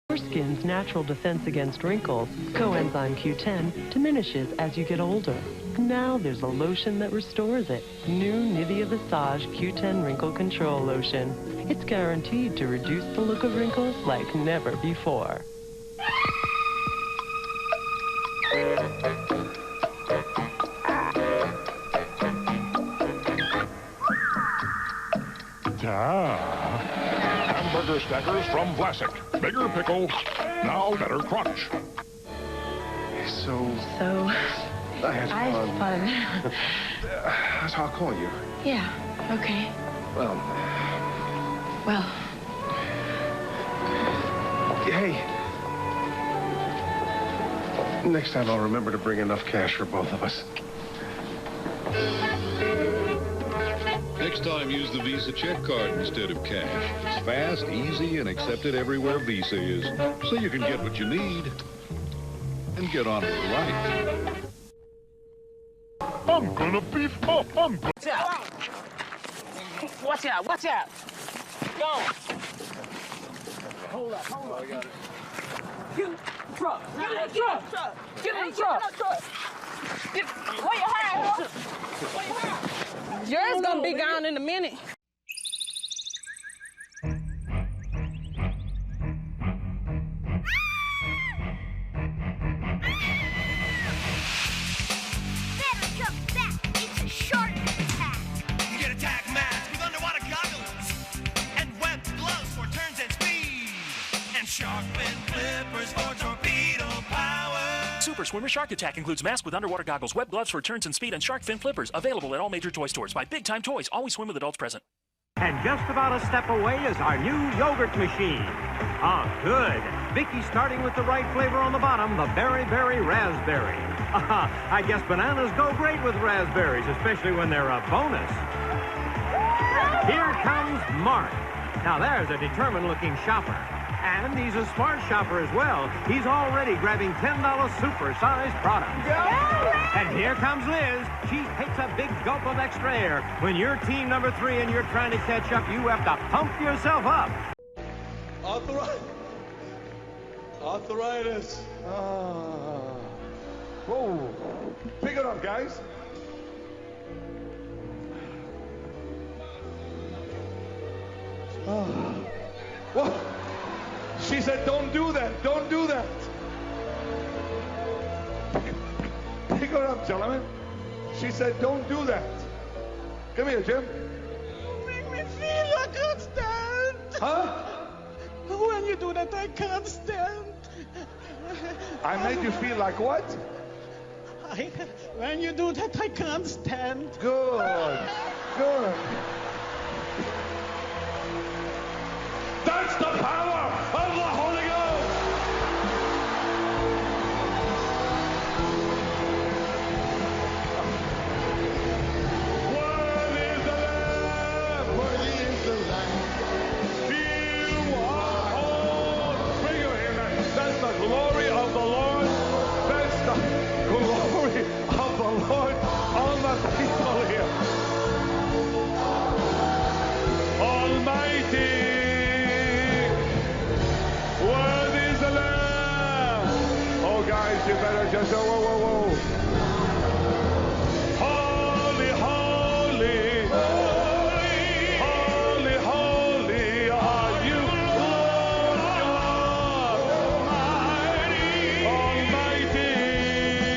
Your skin's natural defense against wrinkles, coenzyme Q10, diminishes as you get older. Now there's a lotion that restores it. New Nivea Visage Q10 Wrinkle Control Lotion. It's guaranteed to reduce the look of wrinkles like never before. Hamburger stackers from Vlasic. Bigger pickle, now better crunch. So I had fun. That's how I'll call you. Yeah, okay. Well, hey. Next time I'll remember to bring enough cash for both of us. Next time, use the Visa check card instead of cash. It's fast, easy, and accepted everywhere Visa is. So you can get what you need and get on with life. I'm gonna beef up. Watch out! Watch out! Watch out! Go! Hold up! I got it. Get in the truck! Get in the truck! Get in the truck! Where your hat? Where your hat? Yours gonna be gone in a minute. Better jump back. It's a shark attack. You get attack mask with underwater goggles and web gloves for turns and speed, and shark fin flippers for torpedo power. Super Swimmer Shark Attack includes mask with underwater goggles, web gloves for turns and speed, and shark fin flippers. Available at all major toy stores. By Big Time Toys. Always swim with adults present. And just about a step away is our new yogurt machine. Ah, good. Vicky's starting with the right flavor on the bottom, the Berry Raspberry. I guess bananas go great with raspberries, especially when they're a bonus. Here comes Mark. Now there's a determined-looking shopper. And he's a smart shopper as well. He's already grabbing $10 super-sized products. And here comes Liz. She takes a big gulp of extra air. When you're team number 3 and you're trying to catch up, you have to pump yourself up. Arthritis. Whoa. Pick it up, guys. What? She said, don't do that. Don't do that. Pick her up, gentlemen. She said, don't do that. Come here, Jim. Make me feel I can't stand. Huh? When you do that, I can't stand. I made you feel like what? When you do that, I can't stand. Good. Good. That's the power of the Holy Ghost! Worthy is the Lamb! Worthy is the Lamb! You are all! Bring your hand. That's the glory of the Lord. That's the glory of the Lord on the people here. Almighty! Guys, you better just whoa, whoa, whoa. Holy, holy, holy, holy are you, Lord God Almighty.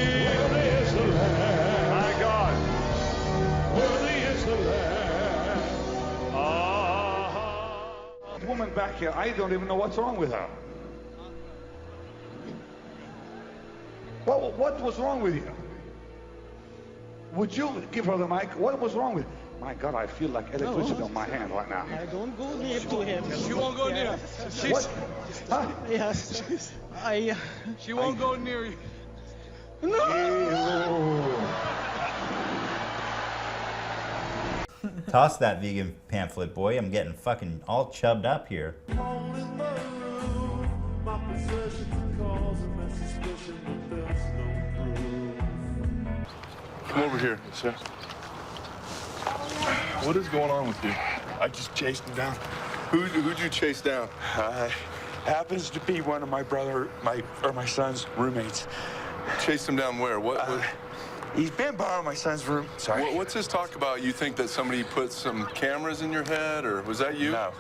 Worthy is the Lamb. My God. Worthy is the Lamb. The woman back here, I don't even know what's wrong with her. What was wrong with you? Would you give her the mic? What was wrong with you? My God, I feel like electricity on my hand right now. I don't go near to him. She won't go near. What? Huh? Yes. She won't go near you. No! Toss that vegan pamphlet, boy. I'm getting fucking all chubbed up here. Come over here, sir. What is going on with you? I just chased him down. Who'd you chase down? Happens to be one of my son's roommates. Chased him down where? What? He's been borrowing my son's room. Sorry. What's his talk about? You think that somebody put some cameras in your head, or was that you? No.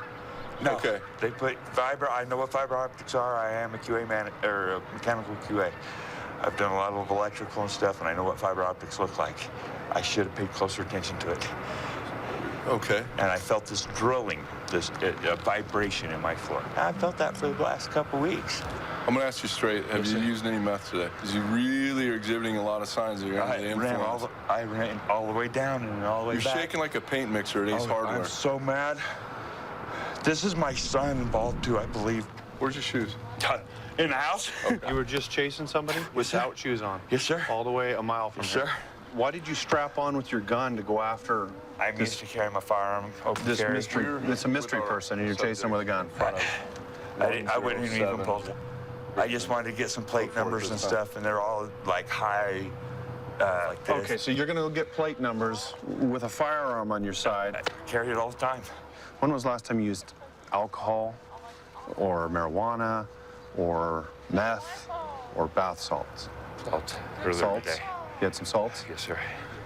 Okay. They put fiber. I know what fiber optics are. I am a QA man, or a mechanical QA. I've done a lot of electrical and stuff, and I know what fiber optics look like. I should have paid closer attention to it. Okay. And I felt this drilling, this vibration in my floor. I felt that for the last couple weeks. I'm gonna ask you straight. Have you used any meth today? Because you really are exhibiting a lot of signs that you're under the influence. I ran all the way down and all the way back. You're shaking like a paint mixer at Ace Hardware. I'm so mad. This is my son involved too, I believe. Where's your shoes? In the house. Okay. You were just chasing somebody without shoes on? Yes, sir. All the way a mile from here? Sir. Why did you strap on with your gun to go after? I'm used to carrying my firearm. This mystery. It's a mystery person, and you're chasing with a gun. I wouldn't even pull it. I just wanted to get some plate numbers and stuff, and they're all like high, like this. Okay, so you're gonna get plate numbers with a firearm on your side. I carry it all the time. When was the last time you used alcohol, or marijuana, or meth, or bath salts? Salt. Earlier Salts? today. You had some salts? Yes, sir.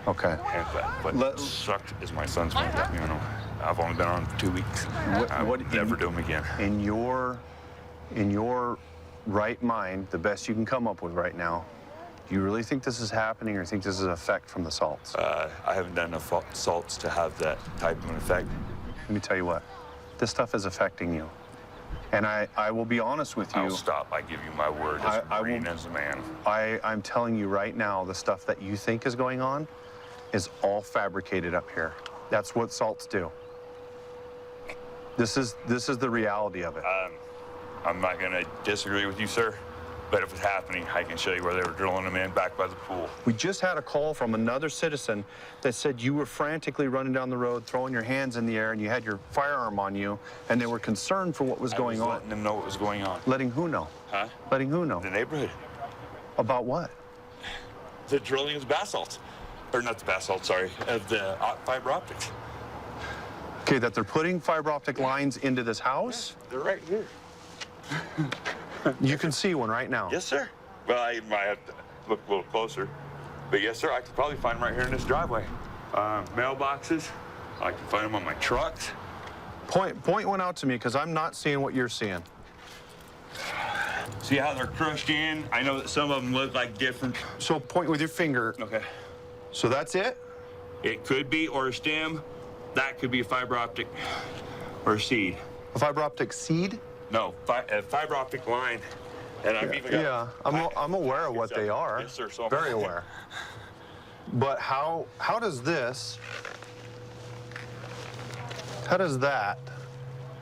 Okay. And, what sucked is my son's one got me on them. I've only been on for 2 weeks. I would never do them again. In your right mind, the best you can come up with right now, do you really think this is happening, or think this is an effect from the salts? I haven't done enough salts to have that type of an effect. Let me tell you what, this stuff is affecting you. And I will be honest with you. I'll stop. I give you my word as a Marine, as a man. I'm telling you right now, the stuff that you think is going on is all fabricated up here. That's what salts do. This is the reality of it. I'm not going to disagree with you, sir. But if it's happening, I can show you where they were drilling them in back by the pool. We just had a call from another citizen that said you were frantically running down the road, throwing your hands in the air, and you had your firearm on you, and they were concerned for what was going on. Letting them know what was going on. Letting who know? Huh? Letting who know? The neighborhood. About what? The drilling of the basalt. Or not the basalt, sorry, of the fiber optics. Okay, that they're putting fiber optic lines into this house? They're right here. You can see one right now. Yes, sir. Well, I might have to look a little closer. But yes, sir, I could probably find them right here in this driveway. Mailboxes, I can find them on my trucks. Point one out to me, because I'm not seeing what you're seeing. See how they're crushed in? I know that some of them look like different. So point with your finger. Okay. So that's it? It could be, or a stem. That could be a fiber optic or a seed. A fiber optic seed? No, a fiber optic line. And I've even got... Yeah, I'm aware of what they are. Yes, sir. So very aware. But how does this, how does that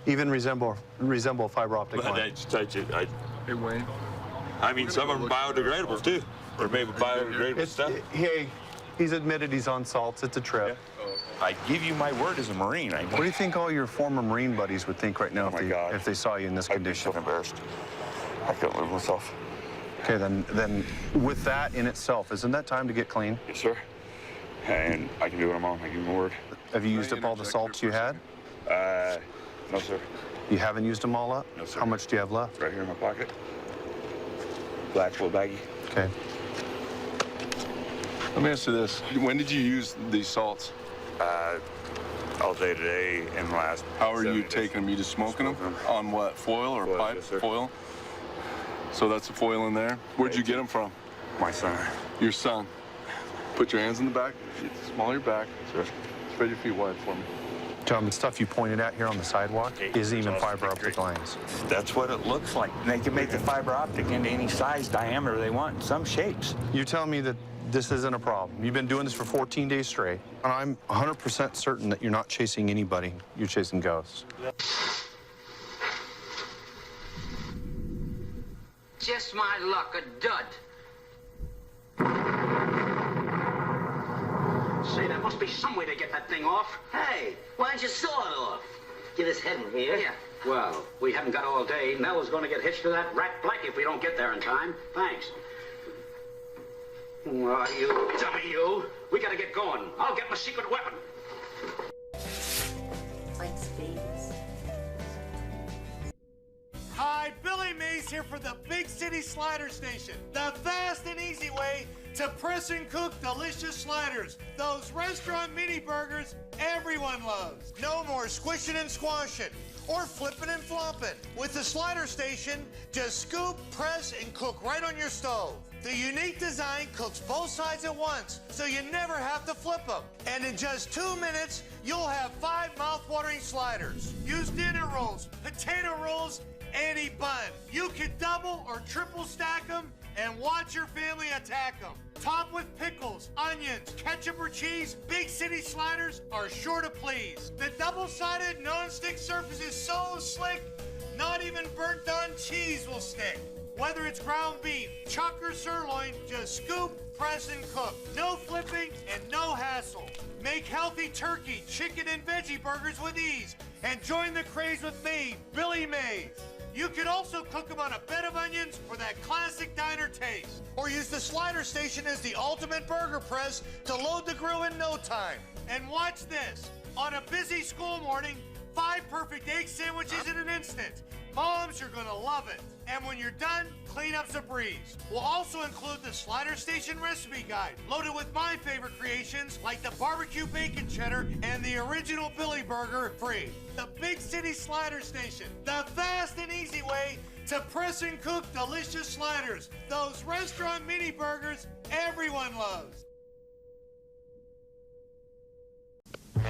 even resemble a fiber optic line? I just touch it. Hey, Wayne. I mean, some of them are biodegradable, too. They're made with biodegradable stuff. Hey, he's admitted he's on salts. It's a trip. Yeah. I give you my word as a Marine. What do you think all your former Marine buddies would think right now if they saw you in this condition? I'd be so embarrassed. I couldn't live myself. Okay, then with that in itself, isn't that time to get clean? Yes, sir. And I can do what I'm on. I give you my word. Have you used up all the salts you had? No, sir. You haven't used them all up? No, sir. How much do you have left? Right here in my pocket. Black little baggie. Okay. Let me ask you this. When did you use these salts? All day today and last. How are you taking them? You just smoking them? On what, foil or Foil, pipe? yes, sir. Foil? So that's the foil in there? Where'd you get them from? My son. Your son. Put your hands in the back. Small your back. Sure. Spread your feet wide for me. John, the stuff you pointed at here on the sidewalk isn't even fiber optic lines. That's what it looks like. They can make the fiber optic into any size, diameter they want, in some shapes. You tell me that this isn't a problem. You've been doing this for 14 days straight, and I'm 100% certain that you're not chasing anybody. You're chasing ghosts. Just my luck, a dud. say, there must be some way to get that thing off. Hey, why don't you saw it off? Get his head in here. Yeah. Well, we haven't got all day. Nell is going to get hitched to that rat black if we don't get there in time. Thanks. Well, you dummy, you. We got to get going. I'll get my secret weapon. Like spades. Hi, Billy Mays here for the Big City Slider Station. The fast and easy way to press and cook delicious sliders. Those restaurant mini burgers everyone loves. No more squishing and squashing or flipping and flopping. With the Slider Station, just scoop, press, and cook right on your stove. The unique design cooks both sides at once, so you never have to flip them. And in just 2 minutes, you'll have 5 mouth-watering sliders. Use dinner rolls, potato rolls, any bun. You can double or triple stack them and watch your family attack them. Top with pickles, onions, ketchup or cheese, Big City Sliders are sure to please. The double-sided non-stick surface is so slick, not even burnt-on cheese will stick. Whether it's ground beef, chuck or sirloin, just scoop, press, and cook. No flipping and no hassle. Make healthy turkey, chicken, and veggie burgers with ease. And join the craze with me, Billy Mays. You can also cook them on a bed of onions for that classic diner taste. Or use the Slider Station as the ultimate burger press to load the grill in no time. And watch this. On a busy school morning, 5 perfect egg sandwiches in an instant. Moms, you're gonna love it. And when you're done, cleanup's a breeze. We'll also include the Slider Station recipe guide, loaded with my favorite creations like the barbecue bacon cheddar and the original Billy Burger free. The Big City Slider Station, the fast and easy way to press and cook delicious sliders. Those restaurant mini burgers everyone loves.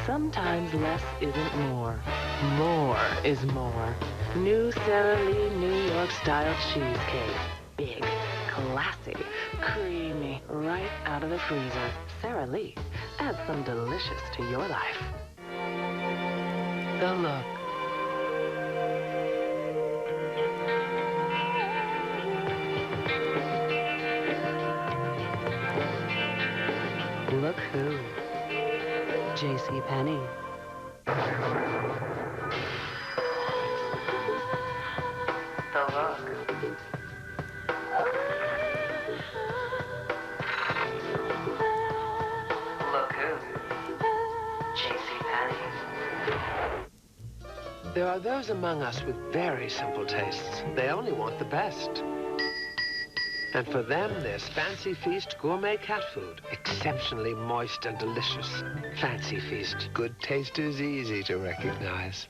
Sometimes less isn't more. More is more. New Sara Lee New York style cheesecake. Big, classy, creamy, right out of the freezer. Sara Lee, add some delicious to your life. The look. Look who. JCPenney. The look. Look who. JCPenney. There are those among us with very simple tastes. They only want the best. And for them, there's Fancy Feast gourmet cat food. Exceptionally moist and delicious. Fancy Feast. Good taste is easy to recognize.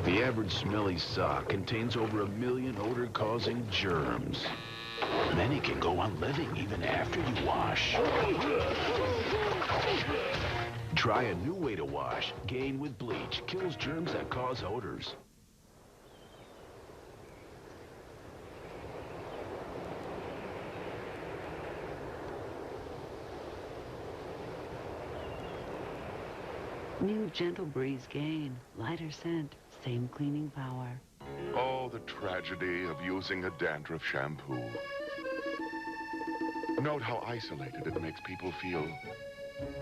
The average smelly sock contains over 1 million odor-causing germs. Many can go on living even after you wash. Try a new way to wash. Gain with bleach. Kills germs that cause odors. New Gentle Breeze Gain. Lighter scent, same cleaning power. Oh, the tragedy of using a dandruff shampoo. Note how isolated it makes people feel.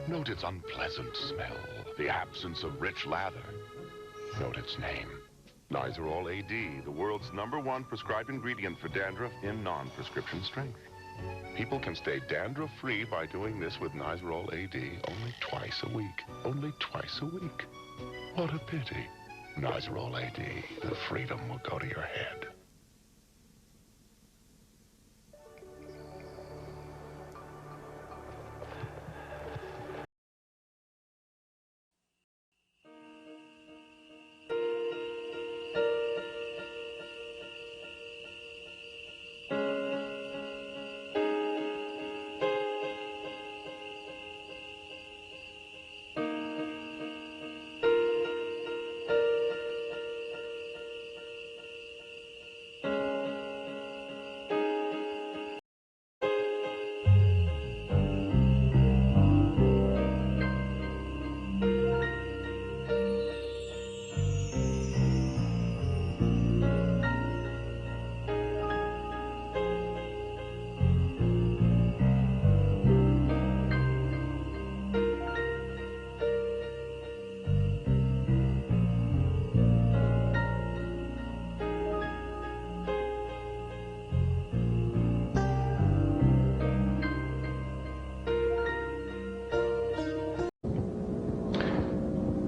Note its unpleasant smell, the absence of rich lather. Note its name. Niserol AD, the world's #1 prescribed ingredient for dandruff in non-prescription strength. People can stay dandruff-free by doing this with Niserol AD only twice a week. Only twice a week. What a pity. Niserol AD, the freedom will go to your head.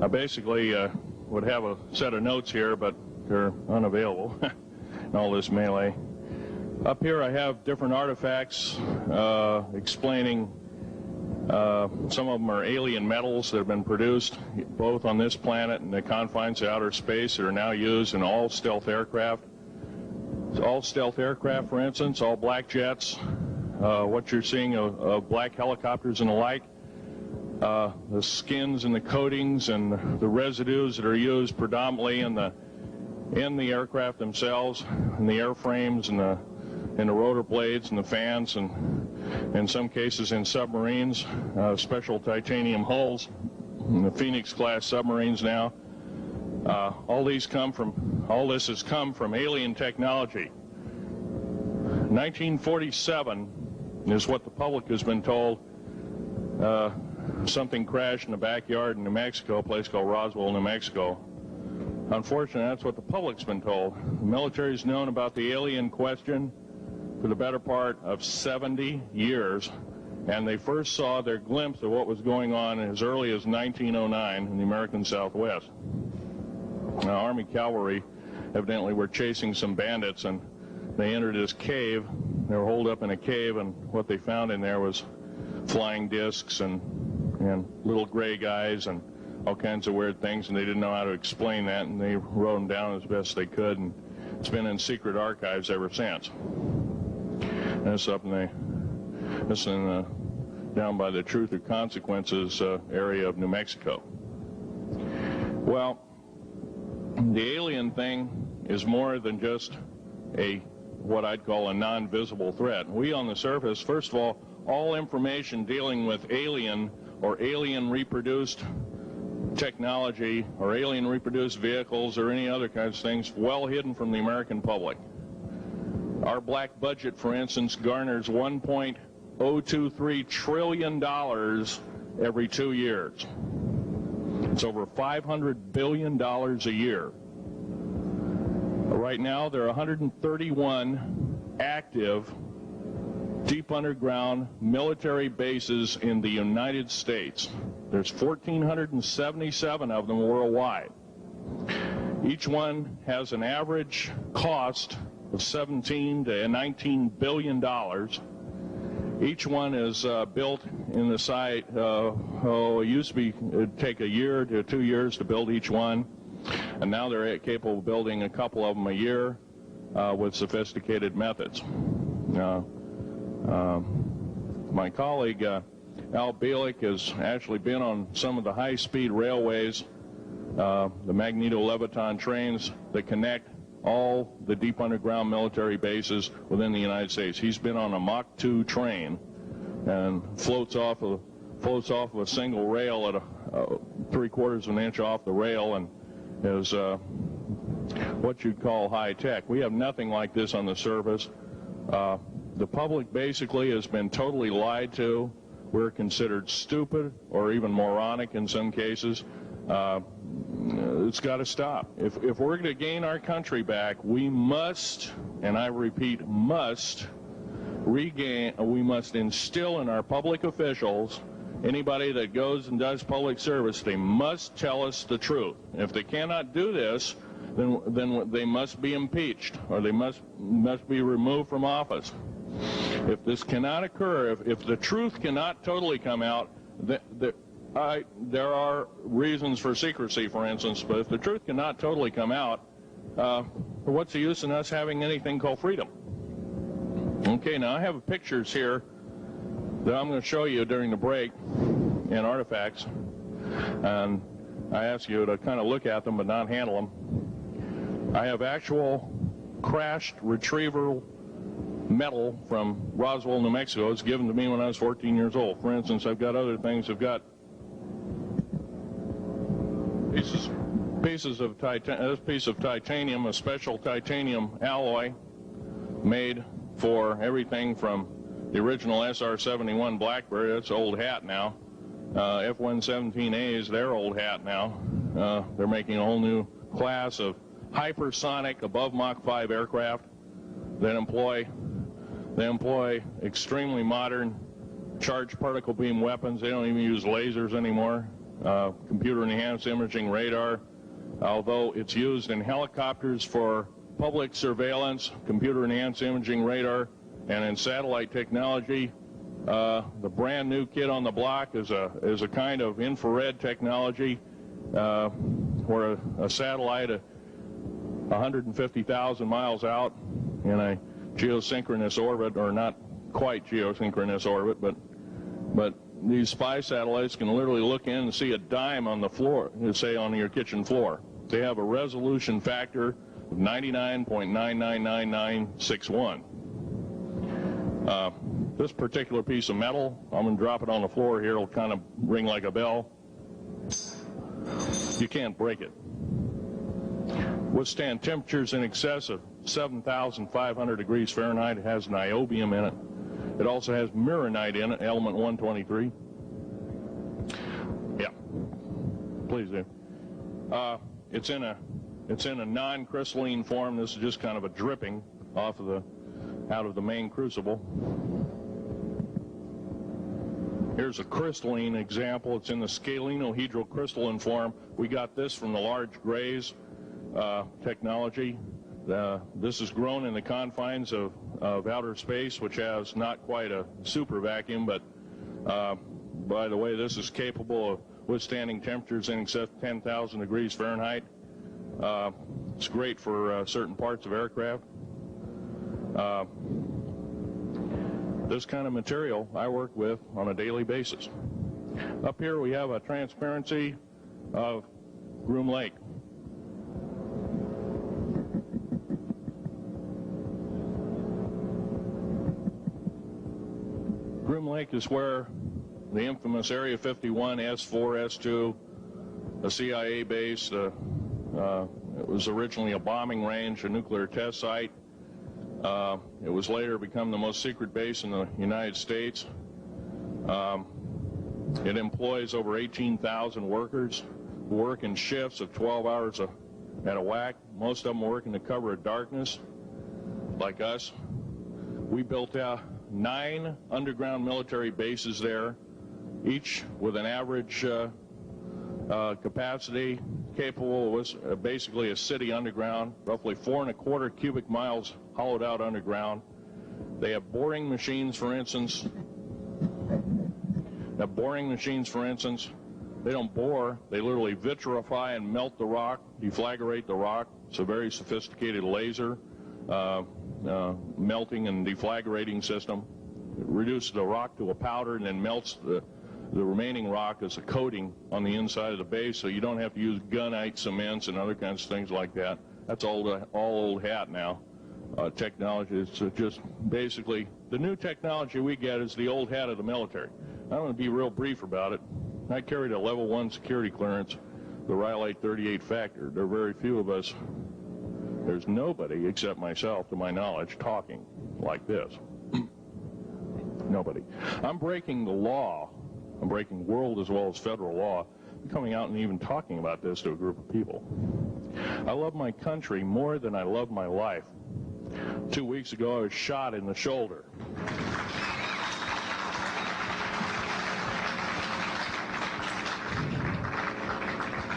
I basically would have a set of notes here, but they're unavailable in all this melee. Up here I have different artifacts explaining some of them are alien metals that have been produced both on this planet and the confines of outer space that are now used in all stealth aircraft. All stealth aircraft, for instance, all black jets, what you're seeing of black helicopters and the like, the skins and the coatings and the residues that are used predominantly in the aircraft themselves, in the airframes and the rotor blades and the fans, and in some cases in submarines, special titanium hulls in the Phoenix class submarines now. All this has come from alien technology. 1947 is what the public has been told. Something crashed in the backyard in New Mexico, a place called Roswell, New Mexico. Unfortunately, that's what the public's been told. The military's known about the alien question for the better part of 70 years, and they first saw their glimpse of what was going on as early as 1909 in the American Southwest. Now, Army cavalry evidently were chasing some bandits, and they entered this cave. They were holed up in a cave, and what they found in there was flying discs and little gray guys and all kinds of weird things, and they didn't know how to explain that, and they wrote them down as best they could, and it's been in secret archives ever since. That's up down by the Truth or Consequences area of New Mexico. Well, the alien thing is more than just what I'd call a non-visible threat. We on the surface, first of all information dealing with alien or alien reproduced technology or alien reproduced vehicles or any other kinds of things well hidden from the American public. Our black budget, for instance, garners $1.023 trillion every 2 years. It's over $500 billion a year. Right now, there are 131 active deep underground military bases in the United States. There's 1,477 of them worldwide. Each one has an average cost of $17 to $19 billion. Each one is built in the site. It used to be it'd take a year to 2 years to build each one, and now they're capable of building a couple of them a year with sophisticated methods. My colleague Al Bielik has actually been on some of the high-speed railways, the magneto-leviton trains that connect all the deep underground military bases within the United States. He's been on a Mach 2 train and floats off of a single rail at 3/4 of an inch off the rail, and is what you'd call high tech. We have nothing like this on the surface. The public basically has been totally lied to. We're considered stupid or even moronic in some cases. It's got to stop. If we're going to gain our country back, we must, and I repeat, must instill in our public officials, anybody that goes and does public service, they must tell us the truth. If they cannot do this, then they must be impeached, or they must be removed from office. If this cannot occur, if the truth cannot totally come out, there are reasons for secrecy, for instance, but if the truth cannot totally come out, what's the use in us having anything called freedom? Okay, now I have pictures here that I'm going to show you during the break in artifacts, and I ask you to kind of look at them but not handle them. I have actual crashed retrieval metal from Roswell, New Mexico. It's given to me when I was 14 years old. For instance, I've got other things. I've got pieces of this piece of titanium, a special titanium alloy made for everything from the original SR-71 Blackberry. That's old hat now. F-117As, they're old hat now. They're making a whole new class of hypersonic above Mach 5 aircraft that employ extremely modern charged particle beam weapons. They don't even use lasers anymore. computer-enhanced imaging radar, although it's used in helicopters for public surveillance, computer-enhanced imaging radar, and in satellite technology. The brand new kid on the block is a kind of infrared technology where a satellite 150,000 miles out in a geosynchronous orbit, or not quite geosynchronous orbit, but these spy satellites can literally look in and see a dime on the floor, say on your kitchen floor. They have a resolution factor of 99.999961. This particular piece of metal, I'm going to drop it on the floor here, it'll kind of ring like a bell. You can't break it. Withstand temperatures in excess of 7,500 degrees Fahrenheit. It has niobium in it. It also has mironite in it, element 123. Yeah, please do. It's in a non-crystalline form. This is just kind of a dripping out of the main crucible. Here's a crystalline example. It's in the scalenohedral crystalline form. We got this from the large grays technology. This is grown in the confines of outer space, which has not quite a super vacuum, but by the way, this is capable of withstanding temperatures in excess of 10,000 degrees Fahrenheit. It's great for certain parts of aircraft. This kind of material I work with on a daily basis. Up here we have a transparency of Groom Lake. Groom Lake is where the infamous Area 51, S4, S2, a CIA base, it was originally a bombing range, a nuclear test site. It was later become the most secret base in the United States. It employs over 18,000 workers who work in shifts of 12 hours at a whack. Most of them work in the cover of darkness, like us. We built out 9 underground military bases there, each with an average capacity capable of basically a city underground, roughly 4¼ cubic miles hollowed out underground. They have boring machines, for instance. They don't bore, they literally vitrify and melt the rock, deflagrate the rock. It's a very sophisticated laser melting and deflagrating system. It reduces the rock to a powder and then melts the remaining rock as a coating on the inside of the base, so you don't have to use gunite cements and other kinds of things like that. That's all old hat now. Technology is just basically the new technology we get is the old hat of the military. I'm going to be real brief about it. I carried a level 1 security clearance, the Riots 38 factor. There are very few of us. There's nobody except myself, to my knowledge, talking like this. Nobody. I'm breaking the law. I'm breaking world as well as federal law, coming out and even talking about this to a group of people. I love my country more than I love my life. 2 weeks ago, I was shot in the shoulder.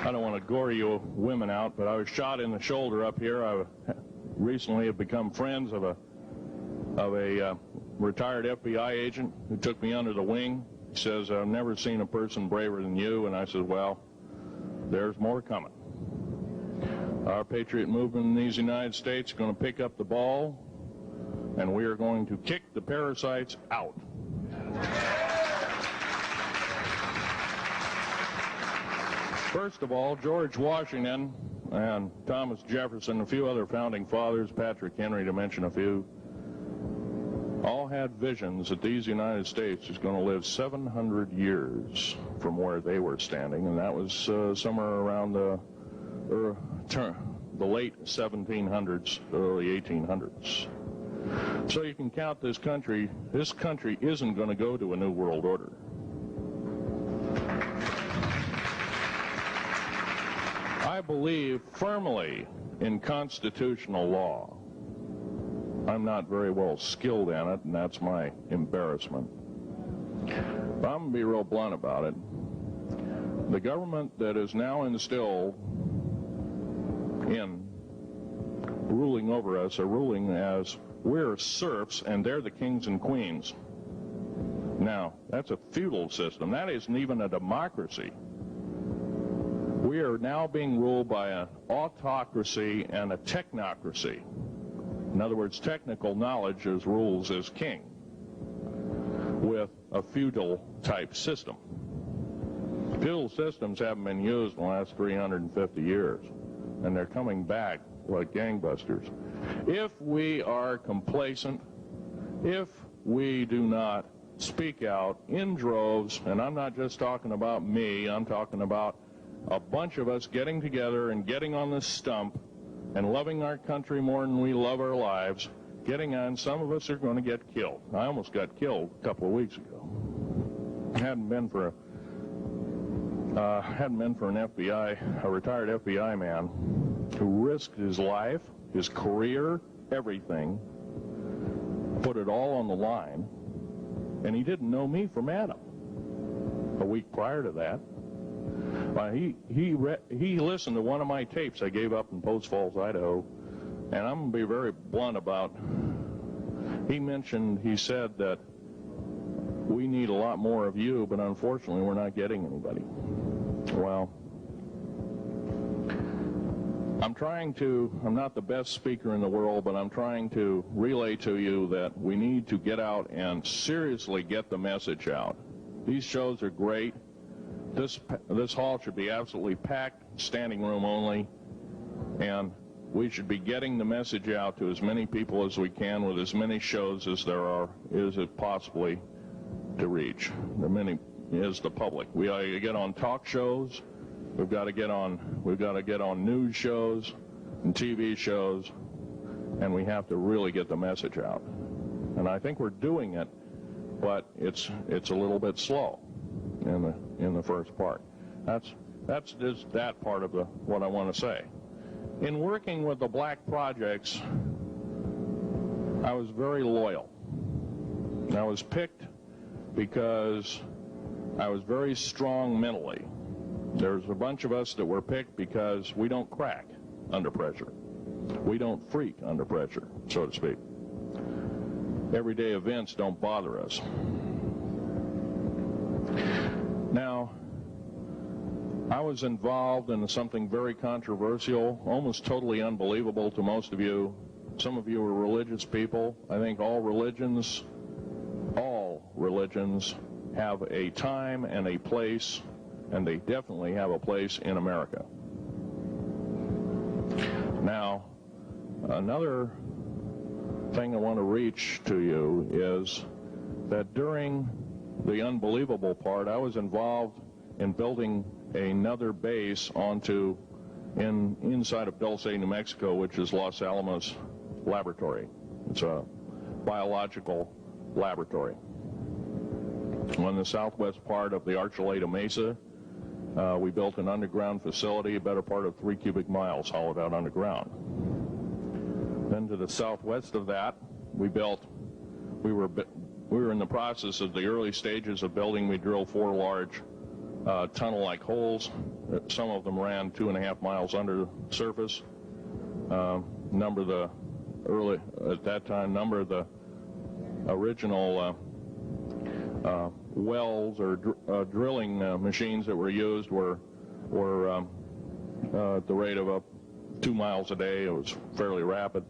I don't want to gore you women out, but I was shot in the shoulder up here. I recently have become friends of a retired FBI agent who took me under the wing. He says, I've never seen a person braver than you. And I said, well, there's more coming. Our patriot movement in these United States is going to pick up the ball, and we are going to kick the parasites out. First of all, George Washington and Thomas Jefferson, a few other founding fathers, Patrick Henry to mention a few, all had visions that these United States is going to live 700 years from where they were standing, and that was somewhere around the late 1700s, early 1800s. So you can count this country. This country isn't going to go to a new world order. I believe firmly in constitutional law. I'm not very well skilled in it, and that's my embarrassment. But I'm going to be real blunt about it. The government that is now instilled in ruling over us are ruling as we're serfs and they're the kings and queens. Now, that's a feudal system. That isn't even a democracy. We are now being ruled by an autocracy and a technocracy. In other words, technical knowledge is rules as king with a feudal type system. Feudal systems haven't been used in the last 350 years, and they're coming back like gangbusters. If we are complacent, if we do not speak out in droves, and I'm not just talking about me, I'm talking about a bunch of us getting together and getting on this stump and loving our country more than we love our lives, getting on, some of us are going to get killed. I almost got killed a couple of weeks ago. Hadn't been for an FBI, a retired FBI man who risked his life, his career, everything, put it all on the line, and he didn't know me from Adam. A week prior to that, he listened to one of my tapes I gave up in Post Falls, Idaho, and I'm going to be very blunt about, he said that we need a lot more of you, but unfortunately we're not getting anybody. Well, I'm not the best speaker in the world, but I'm trying to relay to you that we need to get out and seriously get the message out. These shows are great. This hall should be absolutely packed, standing room only, and we should be getting the message out to as many people as we can with as many shows as there is it possibly to reach. The many is the public. We ought to get on talk shows. We've got to get on news shows and TV shows, and we have to really get the message out. And I think we're doing it, but it's a little bit slow in the first part. That's just that part of what I want to say. In working with the black projects, I was very loyal. I was picked because I was very strong mentally. There's a bunch of us that were picked because we don't crack under pressure. We don't freak under pressure, so to speak. Everyday events don't bother us. Now, I was involved in something very controversial, almost totally unbelievable to most of you. Some of you are religious people. I think all religions have a time and a place, and they definitely have a place in America. Now, another thing I want to reach to you is that during the unbelievable part, I was involved in building another base inside of Dulce, New Mexico, which is Los Alamos Laboratory. It's a biological laboratory. On the southwest part of the Archuleta Mesa, we built an underground facility, a better part of 3 cubic miles hollowed out underground. Then to the southwest of that, we were in the process of the early stages of building. We drilled 4 large tunnel-like holes. Some of them ran 2.5 miles under the surface. Number of the original wells or drilling machines that were used were at the rate of 2 miles a day. It was fairly rapid.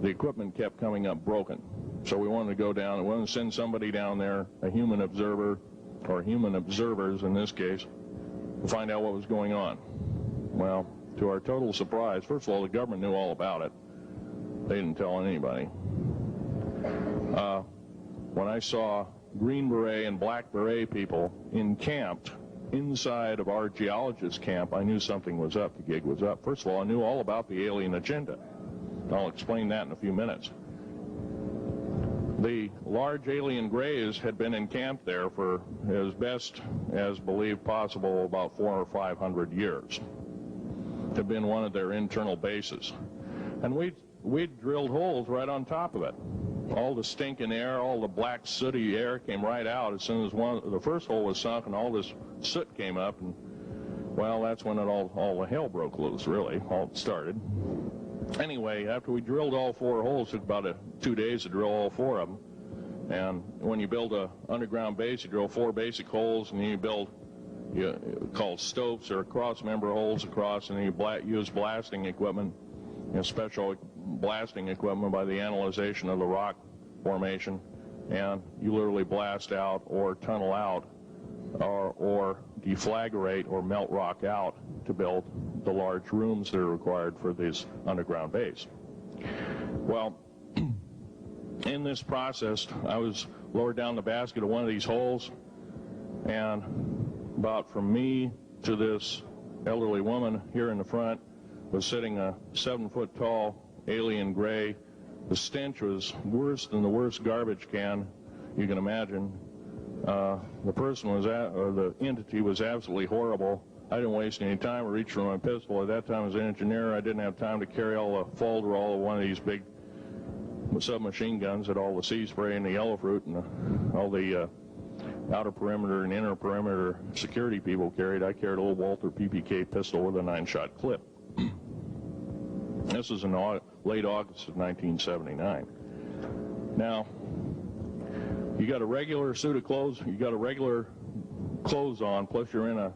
The equipment kept coming up broken. So we wanted to go down, we wanted to send somebody down there, a human observer, or human observers in this case, to find out what was going on. Well, to our total surprise, first of all, the government knew all about it. They didn't tell anybody. When I saw Green Beret and Black Beret people encamped inside of our geologist camp, I knew something was up, the gig was up. First of all, I knew all about the alien agenda. I'll explain that in a few minutes. The large alien grays had been encamped there for as best as believed possible about 400 or 500 years. It had been one of their internal bases. And we drilled holes right on top of it. all the stinking air, all the black sooty air came right out as soon as the first hole was sunk, and all this soot came up, and well, that's when all the hell broke loose, really, all started. Anyway, after we drilled all 4 holes, it took about 2 days to drill all 4 of them. And when you build a underground base, you drill 4 basic holes, and then you build called stopes or cross-member holes across, and then you use blasting equipment, special blasting equipment by the analyzation of the rock formation, and you literally blast out or tunnel out or deflagrate or melt rock out to build the large rooms that are required for this underground base. Well, in this process, I was lowered down the basket of one of these holes, and about from me to this elderly woman here in the front was sitting a 7-foot-tall alien gray. The stench was worse than the worst garbage can you can imagine. The person was or the entity was absolutely horrible. I didn't waste any time. I reached for my pistol. At that time, as an engineer, I didn't have time to carry all the folderol of one of these big submachine guns that all the sea spray and the yellow fruit and all the outer perimeter and inner perimeter security people carried. I carried a little Walter PPK pistol with a 9-shot clip. This was in late August of 1979. Now, you got a regular suit of clothes, you got a regular clothes on, plus you're in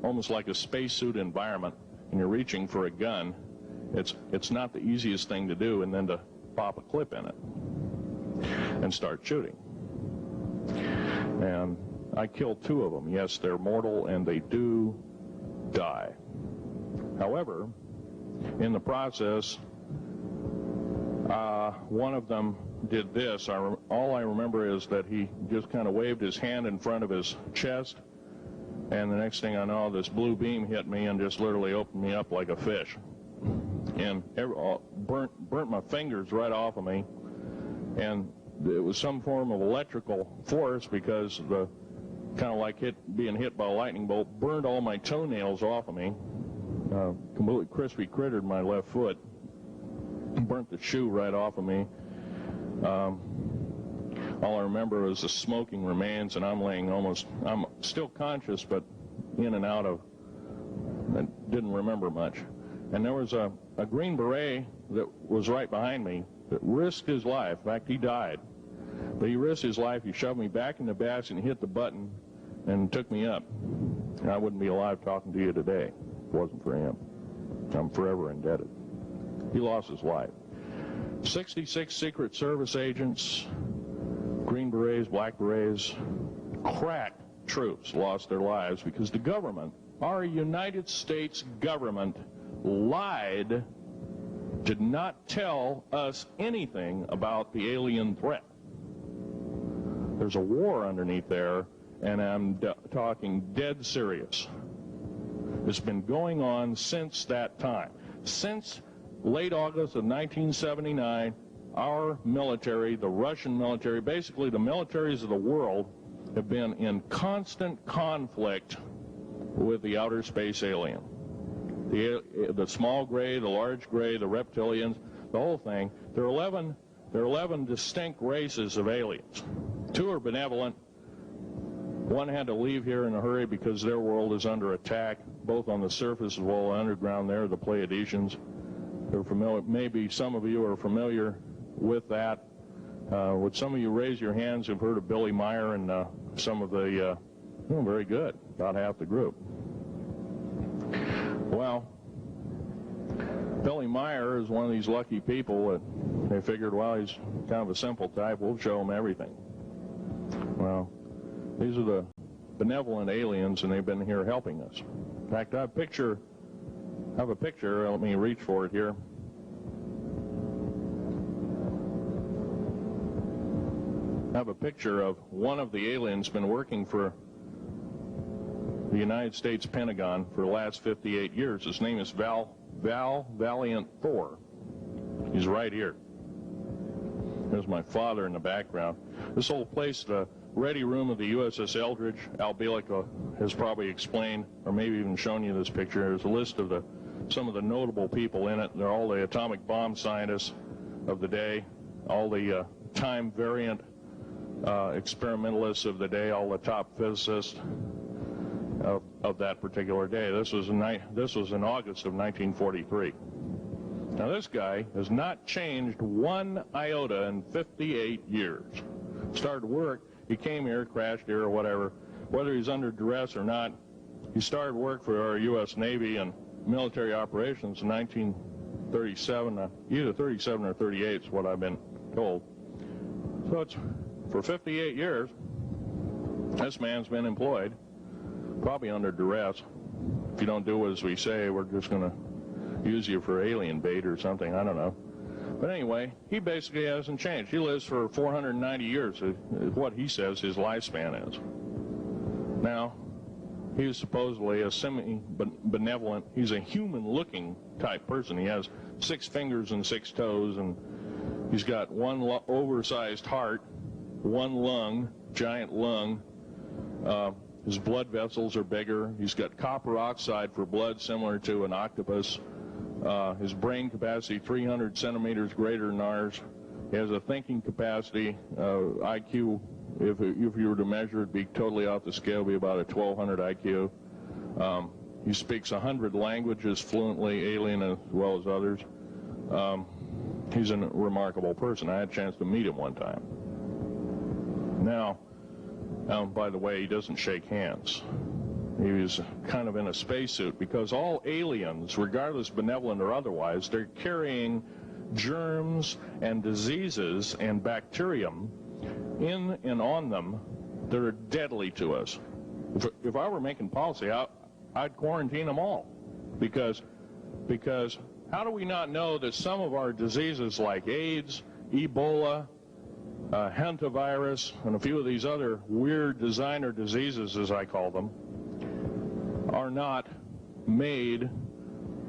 almost like a spacesuit environment, and you're reaching for a gun. It's not the easiest thing to do, and then to pop a clip in it and start shooting. And I killed 2 of them. Yes, they're mortal, and they do die. However, in the process, one of them did this. All I remember is that he just kind of waved his hand in front of his chest, and the next thing I know, this blue beam hit me and just literally opened me up like a fish, and burnt my fingers right off of me. And it was some form of electrical force, because the kind of like being hit by a lightning bolt burned all my toenails off of me. Completely crispy crittered my left foot, burnt the shoe right off of me. All I remember was the smoking remains, and I'm still conscious, but in and out of, I didn't remember much. And there was a Green Beret that was right behind me that risked his life. In fact, he died. But he risked his life. He shoved me back in the basket and hit the button and took me up. And I wouldn't be alive talking to you today if it wasn't for him. I'm forever indebted. He lost his life. 66 Secret Service agents, Green Berets, Black Berets, crack troops lost their lives because the government, our United States government, lied, did not tell us anything about the alien threat. There's a war underneath there, and I'm talking dead serious. It's been going on since that time. Since late August of 1979, our military, the Russian military, basically the militaries of the world, have been in constant conflict with the outer space alien. The small gray, the large gray, the reptilians, the whole thing. There are 11 distinct races of aliens. 2 are benevolent. 1 had to leave here in a hurry because their world is under attack, both on the surface as well as underground. There, the Pleiadians. They're familiar. Maybe some of you are familiar with that. Would some of you raise your hands who've heard of Billy Meyer and some of the, very good, about half the group. Well, Billy Meyer is one of these lucky people that they figured, well, he's kind of a simple type, we'll show him everything. Well, these are the benevolent aliens, and they've been here helping us. In fact, I have a picture, let me reach for it here. I have a picture of one of the aliens been working for the United States Pentagon for the last 58 years. His name is Val Valiant Thor. He's right here. There's my father in the background. This whole place, the ready room of the USS Eldridge, Al Bielek has probably explained, or maybe even shown you this picture. There's a list of some of the notable people in it. They're all the atomic bomb scientists of the day, all the time variant experimentalists of the day, all the top physicists of that particular day. This was in August of 1943. Now this guy has not changed one iota in 58 years. Started work, he came here, crashed here or whatever, whether he's under duress or not. He started work for our U.S. Navy and military operations in 1937, either 37 or 38 is what I've been told. So it's for 58 years, this man's been employed, probably under duress. If you don't do as we say, we're just going to use you for alien bait or something, I don't know. But anyway, he basically hasn't changed. He lives for 490 years, is what he says his lifespan is. Now, he is supposedly a semi-benevolent, he's a human-looking type person. He has 6 fingers and 6 toes, and he's got one oversized heart, one lung, giant lung. His blood vessels are bigger. He's got copper oxide for blood, similar to an octopus. His brain capacity 300 centimeters greater than ours. He has a thinking capacity, IQ, if you were to measure it, be totally off the scale, be about a 1200 IQ. He speaks 100 languages fluently, alien as well as others. He's a remarkable person. I had a chance to meet him one time. Now, by the way, he doesn't shake hands. He was kind of in a spacesuit because all aliens, regardless benevolent or otherwise, they're carrying germs and diseases and bacterium in and on them that are deadly to us. If I were making policy, I'd quarantine them all, because how do we not know that some of our diseases like AIDS, Ebola, hantavirus, and a few of these other weird designer diseases, as I call them, are not made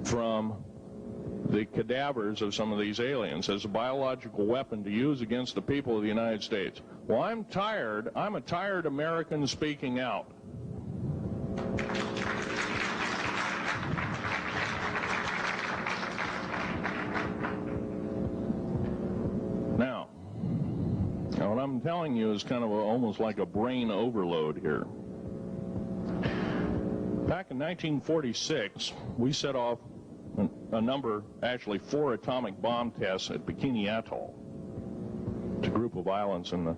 from the cadavers of some of these aliens as a biological weapon to use against the people of the United States? Well, I'm tired. I'm a tired American speaking out. Now, what I'm telling you is kind of almost like a brain overload here. Back in 1946, we set off a number, actually 4 atomic bomb tests at Bikini Atoll. It's a group of islands in the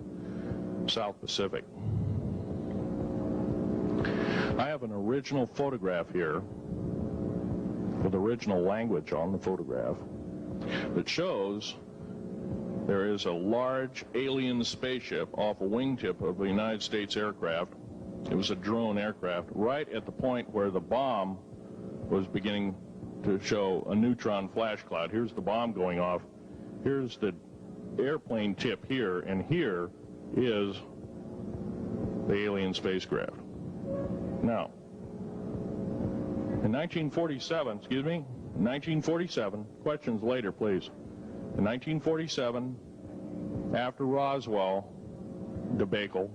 South Pacific. I have an original photograph here with original language on the photograph that shows there is a large alien spaceship off a wingtip of a United States aircraft. It was a drone aircraft right at the point where the bomb was beginning to show a neutron flash cloud. Here's the bomb going off. Here's the airplane tip here, and here is the alien spacecraft. Now, in 1947, questions later, please. In 1947, after Roswell debacle,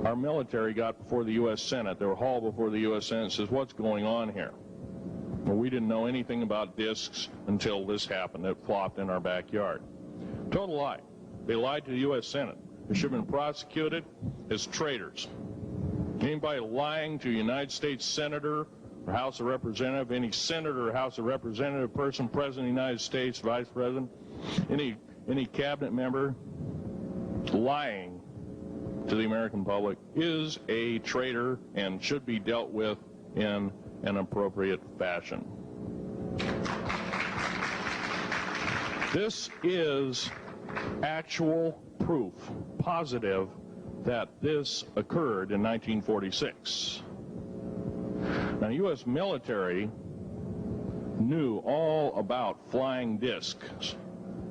our military got before the U.S. Senate. They were hauled before the U.S. Senate and says, what's going on here? Well, we didn't know anything about discs until this happened. It flopped in our backyard. Total lie. They lied to the U.S. Senate. They should have been prosecuted as traitors. Anybody lying to a United States Senator or House of Representative, any Senator or House of Representative person, President of the United States, Vice President, any cabinet member lying to the American public is a traitor and should be dealt with in an appropriate fashion. This is actual proof, positive, that this occurred in 1946. Now, U.S. military knew all about flying discs,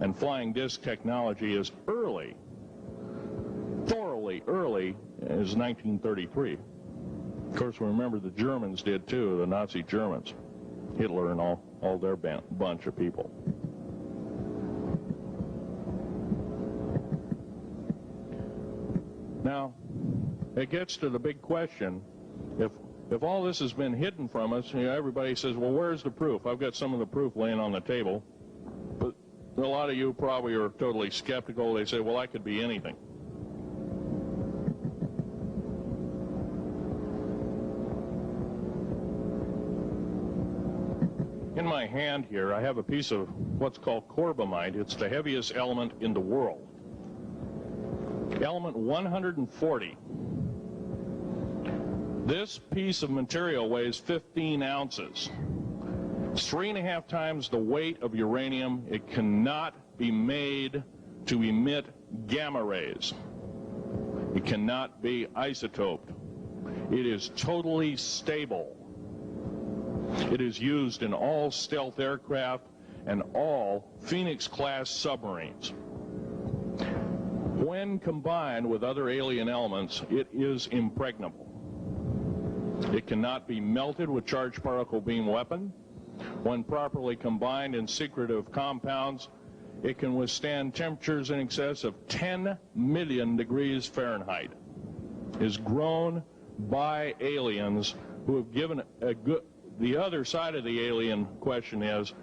and flying disc technology is early, thoroughly early, as 1933. Of course, we remember the Germans did too, the Nazi Germans, Hitler and all their bunch of people. Now, it gets to the big question, if all this has been hidden from us, everybody says, well, where's the proof? I've got some of the proof laying on the table. But a lot of you probably are totally skeptical. They say, well, I could be anything. In my hand here, I have a piece of what's called corbamite. It's the heaviest element in the world. Element 140. This piece of material weighs 15 ounces. It's 3.5 times the weight of uranium. It cannot be made to emit gamma rays. It cannot be isotoped. It is totally stable. It is used in all stealth aircraft and all Phoenix-class submarines. When combined with other alien elements, it is impregnable. It cannot be melted with charged particle beam weapon. When properly combined in secretive compounds, it can withstand temperatures in excess of 10 million degrees Fahrenheit. It is grown by aliens who have given a good... The other side of the alien question is,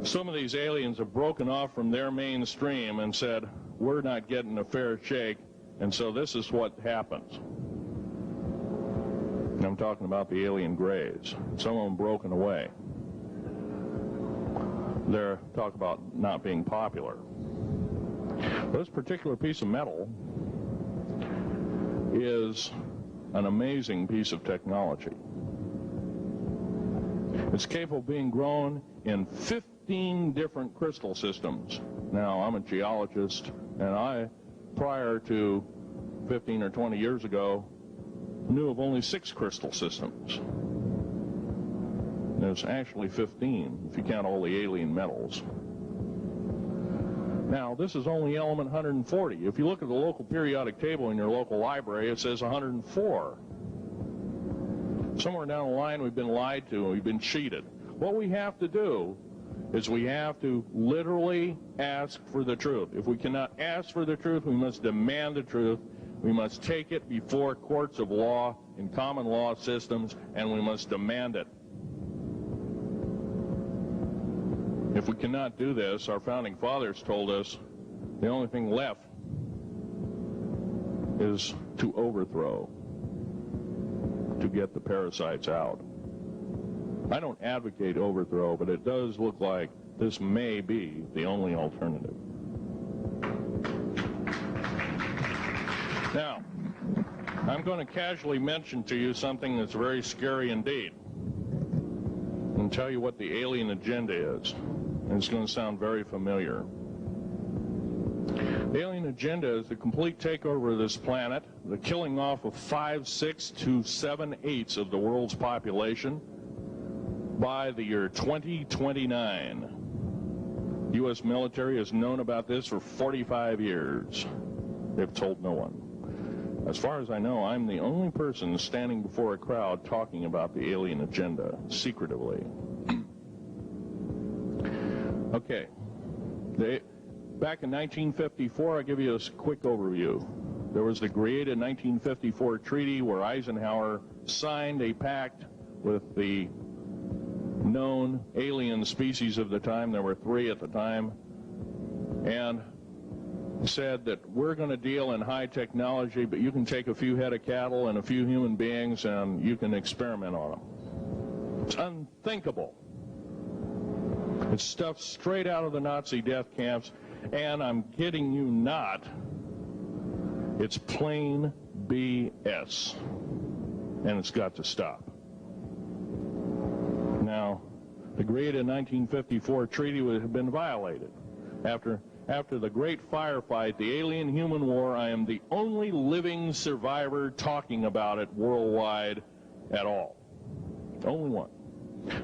some of these aliens have broken off from their mainstream and said, we're not getting a fair shake, and so this is what happens. And I'm talking about the alien grays. Some of them broken away. They're talk about not being popular. This particular piece of metal is an amazing piece of technology. It's capable of being grown in 15 different crystal systems. Now, I'm a geologist, and I, prior to 15 or 20 years ago, knew of only 6 crystal systems. There's actually 15, if you count all the alien metals. Now, this is only element 140. If you look at the local periodic table in your local library, it says 104. Somewhere down the line, we've been lied to and we've been cheated. What we have to do is we have to literally ask for the truth. If we cannot ask for the truth, we must demand the truth. We must take it before courts of law in common law systems, and we must demand it. If we cannot do this, our founding fathers told us the only thing left is to overthrow, to get the parasites out. I don't advocate overthrow, but it does look like this may be the only alternative. Now, I'm going to casually mention to you something that's very scary indeed, and tell you what the alien agenda is. And it's going to sound very familiar. The alien agenda is the complete takeover of this planet, the killing off of 5/6 to 7/8 of the world's population by the year 2029. U.S. military has known about this for 45 years. They've told no one. As far as I know, I'm the only person standing before a crowd talking about the alien agenda secretively. Okay. Back in 1954, I'll give you a quick overview. There was the created 1954 treaty where Eisenhower signed a pact with the known alien species of the time. There were 3 at the time. And said that we're going to deal in high technology, but you can take a few head of cattle and a few human beings and you can experiment on them. It's unthinkable. It's stuff straight out of the Nazi death camps, and I'm kidding you not, it's plain BS, and it's got to stop. Now, the created 1954 treaty would have been violated. After the great firefight, the alien-human war, I am the only living survivor talking about it worldwide at all. Only one.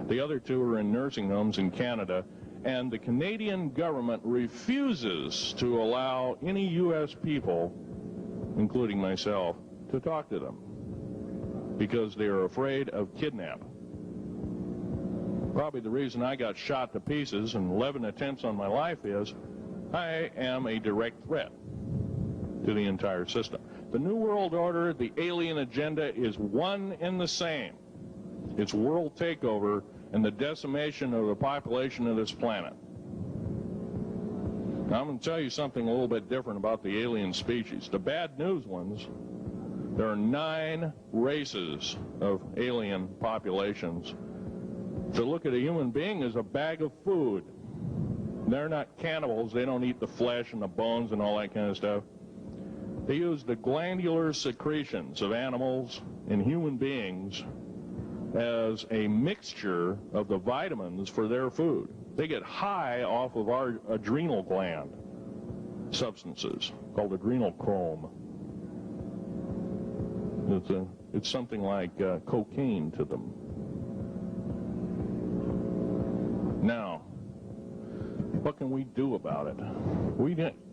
The other 2 are in nursing homes in Canada, and the Canadian government refuses to allow any U.S. people, including myself, to talk to them because they are afraid of kidnapping. Probably the reason I got shot to pieces and 11 attempts on my life is I am a direct threat to the entire system. The New World Order, the alien agenda is one and the same. It's world takeover and the decimation of the population of this planet. Now, I'm going to tell you something a little bit different about the alien species. The bad news ones, there are 9 races of alien populations that look at a human being as a bag of food. They're not cannibals. They don't eat the flesh and the bones and all that kind of stuff. They use the glandular secretions of animals and human beings as a mixture of the vitamins for their food. They get high off of our adrenal gland substances called adrenal chrome. It's something like cocaine to them. Now, what can we do about it?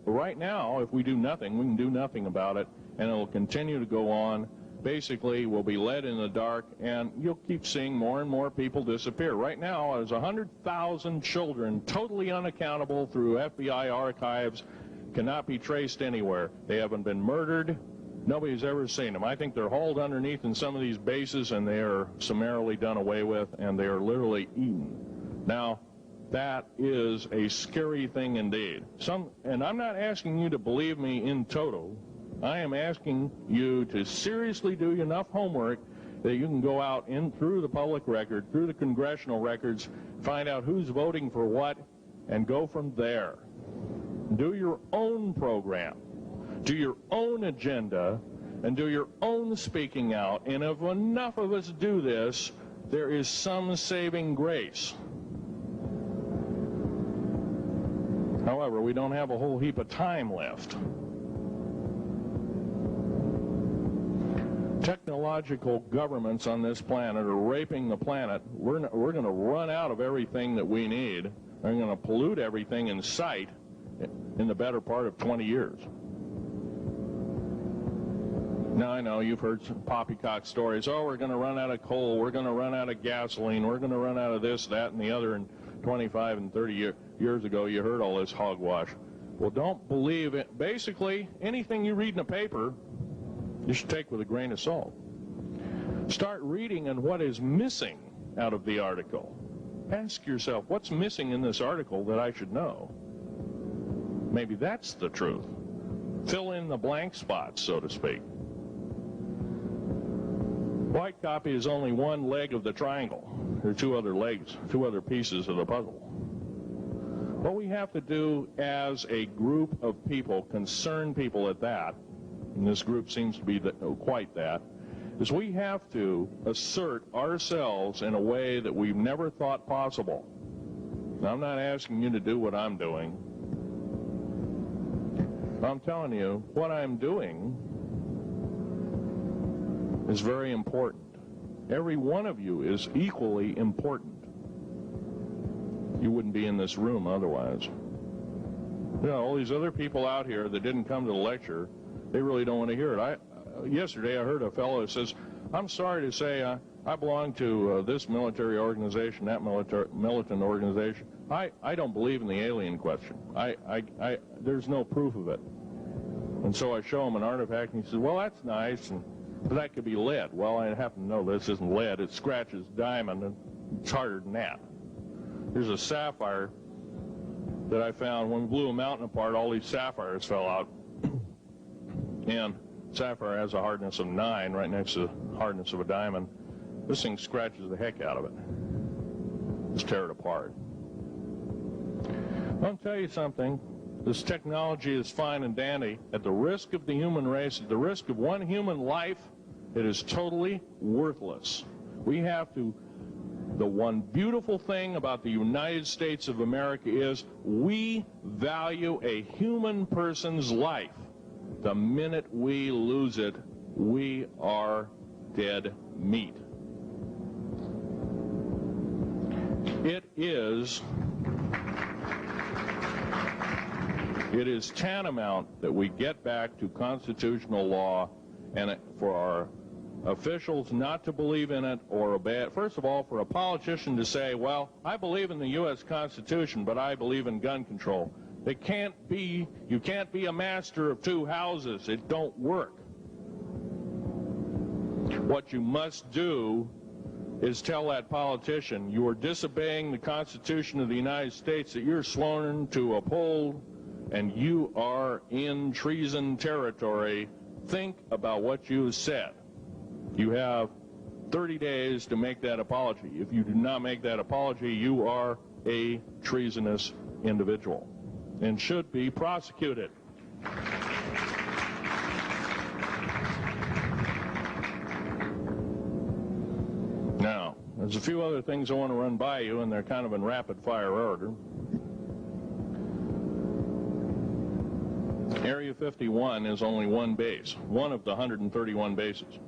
Right now, if we do nothing, we can do nothing about it, and it will continue to go on. Basically, we'll be led in the dark, and you'll keep seeing more and more people disappear. Right now, there's 100,000 children totally unaccountable through FBI archives, cannot be traced anywhere. They haven't been murdered. Nobody's ever seen them. I think they're hauled underneath in some of these bases, and they are summarily done away with, and they are literally eaten. Now, that is a scary thing indeed. And I'm not asking you to believe me in toto. I am asking you to seriously do enough homework that you can go out in through the public record, through the congressional records, find out who's voting for what, and go from there. Do your own program, do your own agenda, and do your own speaking out. And if enough of us do this, there is some saving grace. However, we don't have a whole heap of time left. Technological governments on this planet are raping the planet. We're going to run out of everything that we need. They're going to pollute everything in sight in the better part of 20 years. Now, I know you've heard some poppycock stories. Oh, we're going to run out of coal. We're going to run out of gasoline. We're going to run out of this, that, and the other. And 25 and 30 years ago, you heard all this hogwash. Well, don't believe it. Basically, anything you read in a paper, you should take with a grain of salt. Start reading on what is missing out of the article. Ask yourself, what's missing in this article that I should know? Maybe that's the truth. Fill in the blank spots, so to speak. White copy is only one leg of the triangle. There are 2 other legs, 2 other pieces of the puzzle. What we have to do as a group of people, concerned people at that, and this group seems to be quite that, is we have to assert ourselves in a way that we've never thought possible. Now, I'm not asking you to do what I'm doing. I'm telling you, what I'm doing is very important. Every one of you is equally important. You wouldn't be in this room otherwise. You know, all these other people out here that didn't come to the lecture, they really don't want to hear it. Yesterday I heard a fellow who says, I'm sorry to say I belong to this military organization, that militant organization. I don't believe in the alien question. There's no proof of it. And so I show him an artifact, and he says, well, that's nice, but that could be lead. Well, I happen to know this isn't lead. It scratches diamond, and it's harder than that. Here's a sapphire that I found. When we blew a mountain apart, all these sapphires fell out. And sapphire has a hardness of 9 right next to the hardness of a diamond. This thing scratches the heck out of it. Let's tear it apart. I'll tell you something. This technology is fine and dandy. At the risk of the human race, at the risk of one human life, it is totally worthless. We have to... The one beautiful thing about the United States of America is we value a human person's life. The minute we lose it, we are dead meat. It is tantamount that we get back to constitutional law, and for our officials not to believe in it or obey it. First of all, for a politician to say, well, I believe in the U.S. Constitution, but I believe in gun control. You can't be a master of 2 houses. It don't work. What you must do is tell that politician you are disobeying the Constitution of the United States that you're sworn to uphold and you are in treason territory, think about what you said. You have 30 days to make that apology. If you do not make that apology, you are a treasonous individual and should be prosecuted. Now, there's a few other things I want to run by you, and they're kind of in rapid-fire order. Area 51 is only one base, one of the 131 bases.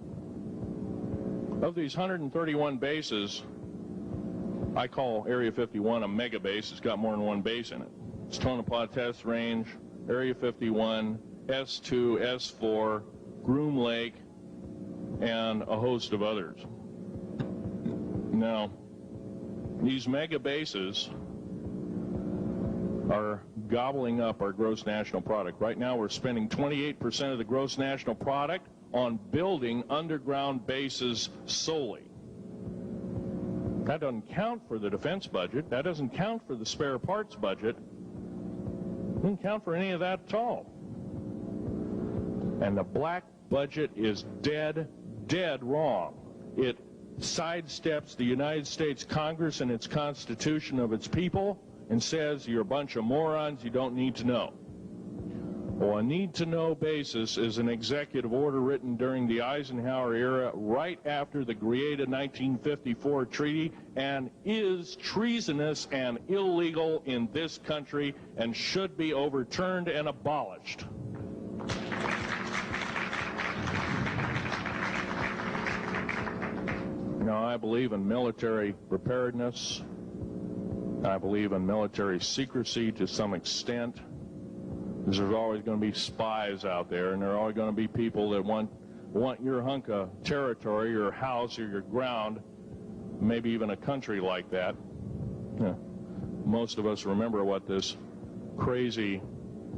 Of these 131 bases, I call Area 51 a mega base. It's got more than one base in it. It's Tonopah Test Range, Area 51, S2, S4, Groom Lake, and a host of others. Now, these mega bases are gobbling up our gross national product. Right now, we're spending 28% of the gross national product on building underground bases solely. That doesn't count for the defense budget. That doesn't count for the spare parts budget. Doesn't count for any of that at all. And the black budget is dead wrong. It sidesteps the United States Congress and its Constitution of its people and says you're a bunch of morons, you don't need to know. Well, a need-to-know basis is an executive order written during the Eisenhower era right after the Greada 1954 treaty and is treasonous and illegal in this country and should be overturned and abolished. Now, I believe in military preparedness. I believe in military secrecy to some extent. Because there's always going to be spies out there, and there are always going to be people that want your hunk of territory, your house, or your ground, maybe even a country like that. Yeah. Most of us remember what this crazy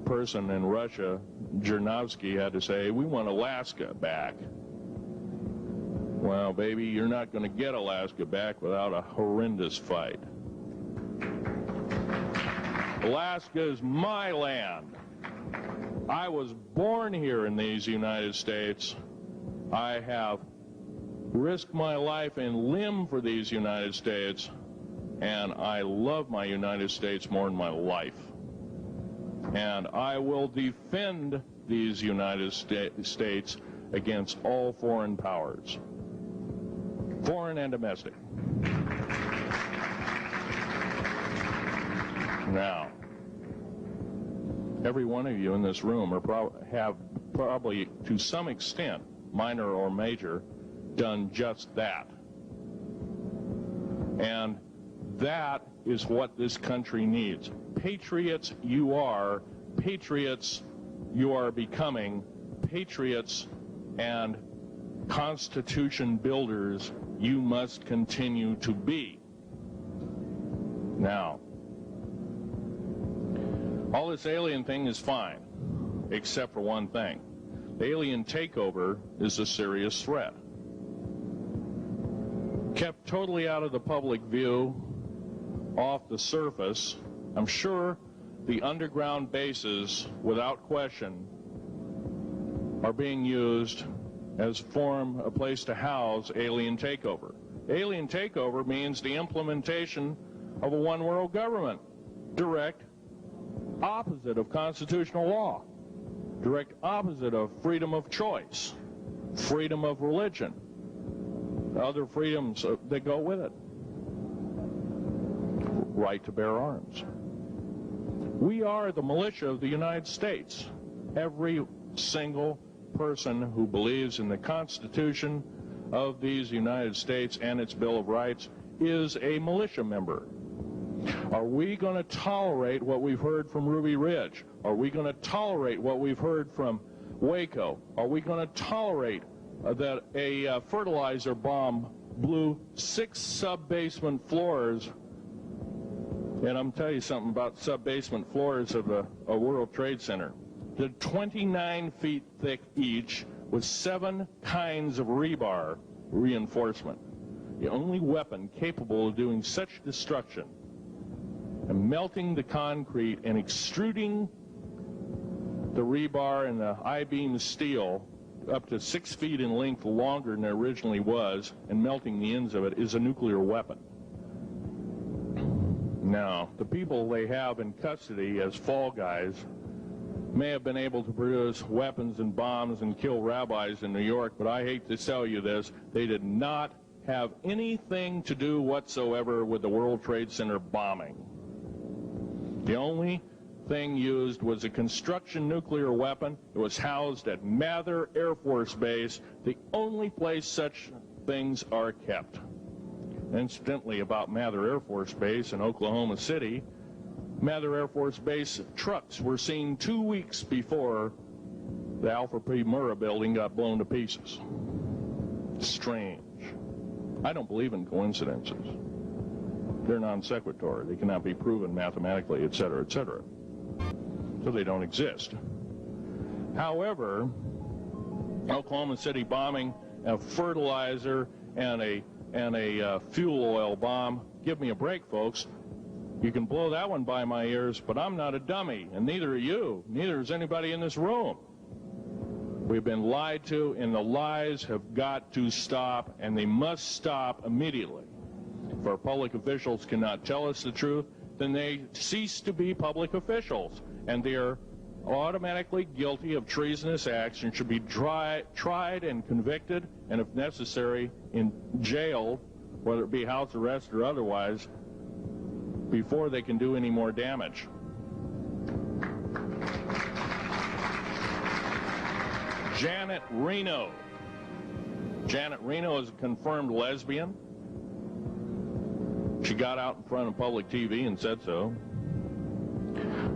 person in Russia, Zhirinovsky, had to say. We want Alaska back. Well, baby, you're not going to get Alaska back without a horrendous fight. Alaska is my land. I was born here in these United States. I have risked my life and limb for these United States, and I love my United States more than my life. And I will defend these United States against all foreign powers, foreign and domestic. Now, every one of you in this room have probably, to some extent, minor or major, done just that. And that is what this country needs. Patriots you are, patriots you are becoming, patriots and Constitution builders you must continue to be. Now, all this alien thing is fine, except for one thing. The alien takeover is a serious threat. Kept totally out of the public view, off the surface, I'm sure the underground bases, without question, are being used as a place to house alien takeover. Alien takeover means the implementation of a one-world government. Direct opposite of constitutional law, direct opposite of freedom of choice, freedom of religion, other freedoms that go with it, right to bear arms. We are the militia of the United States. Every single person who believes in the Constitution of these United States and its Bill of Rights is a militia member. Are we going to tolerate what we've heard from Ruby Ridge? Are we going to tolerate what we've heard from Waco? Are we going to tolerate that a fertilizer bomb blew 6 sub-basement floors? And I'm telling you something about sub-basement floors of a World Trade Center. They're 29 feet thick each with 7 kinds of rebar reinforcement. The only weapon capable of doing such destruction and melting the concrete and extruding the rebar and the I-beam steel up to 6 feet in length longer than it originally was, and melting the ends of it, is a nuclear weapon. Now, the people they have in custody as fall guys may have been able to produce weapons and bombs and kill rabbis in New York, but I hate to tell you this, they did not have anything to do whatsoever with the World Trade Center bombing. The only thing used was a construction nuclear weapon. It was housed at Mather Air Force Base, the only place such things are kept. Incidentally, about Mather Air Force Base in Oklahoma City, Mather Air Force Base trucks were seen 2 weeks before the Alfred P. Murrah building got blown to pieces. Strange. I don't believe in coincidences. They're non sequitur. They cannot be proven mathematically, etc., etc. So they don't exist. However, Oklahoma City bombing, a fertilizer, and a fuel oil bomb, give me a break, folks. You can blow that one by my ears, but I'm not a dummy, and neither are you. Neither is anybody in this room. We've been lied to, and the lies have got to stop, and they must stop immediately. If our public officials cannot tell us the truth, then they cease to be public officials, and they are automatically guilty of treasonous acts and should be tried and convicted, and if necessary, in jail, whether it be house arrest or otherwise, before they can do any more damage. Janet Reno. Janet Reno is a confirmed lesbian. She got out in front of public TV and said so.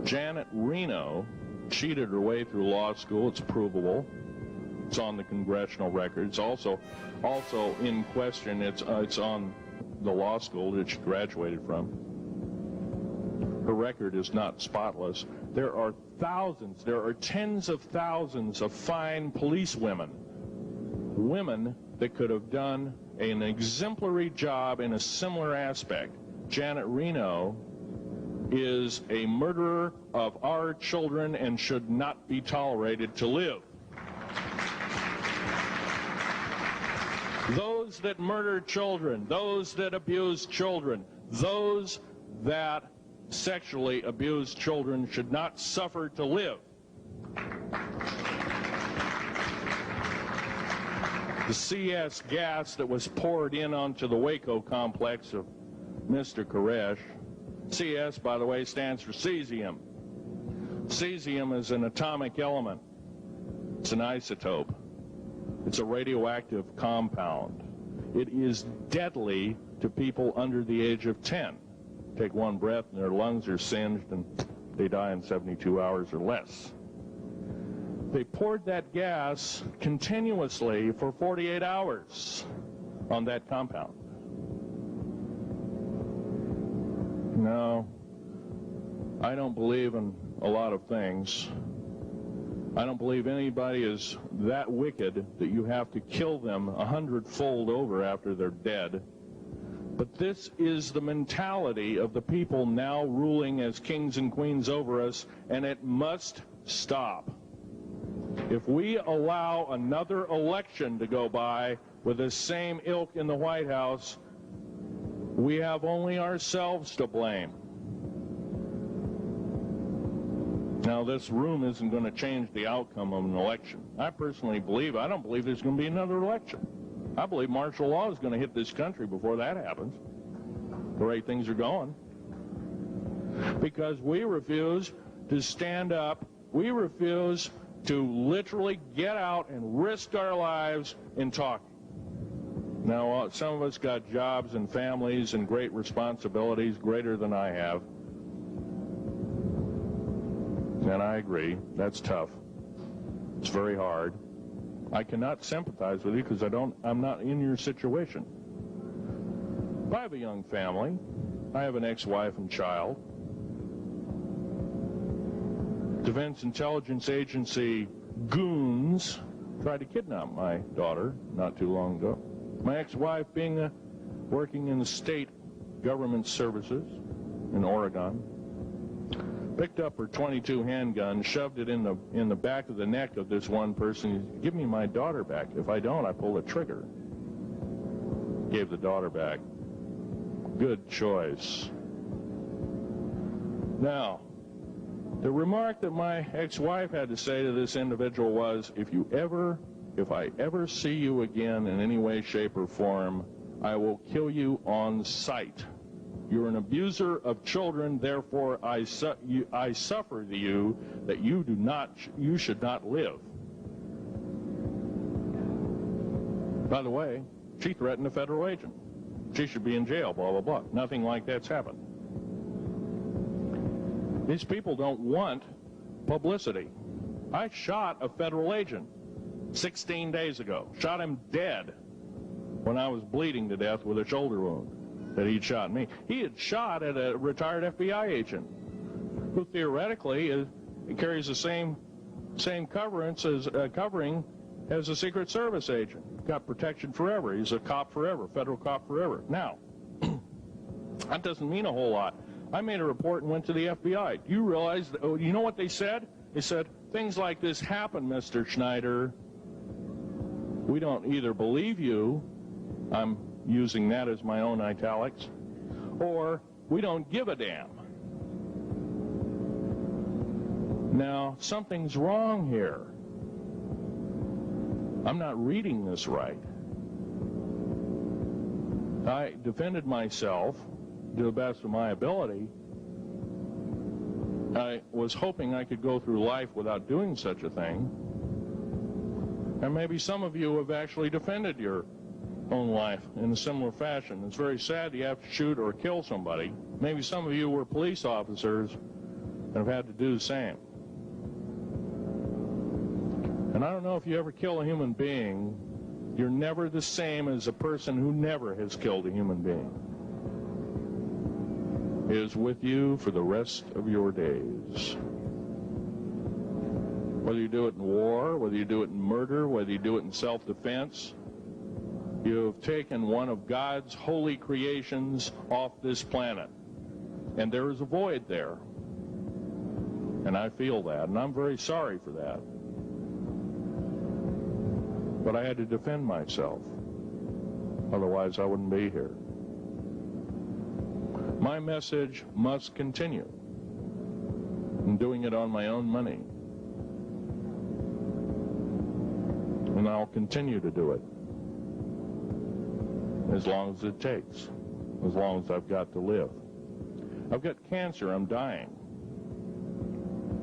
Janet Reno cheated her way through law school. It's provable. It's on the congressional record. It's also in question. It's on the law school that she graduated from. Her record is not spotless. There are thousands, there are tens of thousands of fine police women that could have done an exemplary job in a similar aspect. Janet Reno is a murderer of our children and should not be tolerated to live. Those that murder children, those that abuse children, those that sexually abused children should not suffer to live. The CS gas that was poured in onto the Waco complex of Mr. Koresh, CS, by the way, stands for cesium. Cesium is an atomic element. It's an isotope. It's a radioactive compound. It is deadly to people under the age of 10. Take one breath and their lungs are singed and they die in 72 hours or less. They poured that gas continuously for 48 hours on that compound. No, I don't believe in a lot of things. I don't believe anybody is that wicked that you have to kill them 100-fold over after they're dead. But this is the mentality of the people now ruling as kings and queens over us, and it must stop. If we allow another election to go by with the same ilk in the White House, we have only ourselves to blame. Now, this room isn't going to change the outcome of an election. I personally believe, I don't believe there's going to be another election. I believe martial law is going to hit this country before that happens, the way things are going. Because we refuse to stand up, we refuse to literally get out and risk our lives in talking. Now, some of us got jobs and families and great responsibilities, greater than I have. And I agree, that's tough. It's very hard. I cannot sympathize with you because I'm not in your situation. But I have a young family. I have an ex-wife and child. Defense Intelligence Agency goons tried to kidnap my daughter not too long ago. My ex-wife working in the state government services in Oregon. picked up her .22 handgun, shoved it in the back of the neck of this one person. Give me my daughter back. If I don't, I pull the trigger. Gave the daughter back. Good choice. Now, the remark that my ex-wife had to say to this individual was, if I ever see you again in any way, shape, or form, I will kill you on sight. You're an abuser of children, therefore I suffer to you that you should not live. By the way, she threatened a federal agent. She should be in jail, blah, blah, blah. Nothing like that's happened. These people don't want publicity. I shot a federal agent 16 days ago. Shot him dead when I was bleeding to death with a shoulder wound that he'd shot me. He had shot at a retired FBI agent who theoretically carries the same covering as a Secret Service agent. Got protection forever. He's a cop forever, federal cop forever. Now, that doesn't mean a whole lot. I made a report and went to the FBI. Do you realize, you know what they said? They said, things like this happen, Mr. Schneider. We don't either believe you, I'm using that as my own italics, or we don't give a damn. Now, something's wrong here. I'm not reading this right. I defended myself to the best of my ability. I was hoping I could go through life without doing such a thing. And maybe some of you have actually defended your own life in a similar fashion. It's very sad you have to shoot or kill somebody. Maybe some of you were police officers and have had to do the same. And I don't know if you ever kill a human being, you're never the same as a person who never has killed a human being. It is with you for the rest of your days. Whether you do it in war, whether you do it in murder, whether you do it in self-defense, you have taken one of God's holy creations off this planet. And there is a void there. And I feel that, and I'm very sorry for that. But I had to defend myself. Otherwise, I wouldn't be here. My message must continue. I'm doing it on my own money. And I'll continue to do it. As long as it takes. As long as I've got to live. I've got cancer. I'm dying.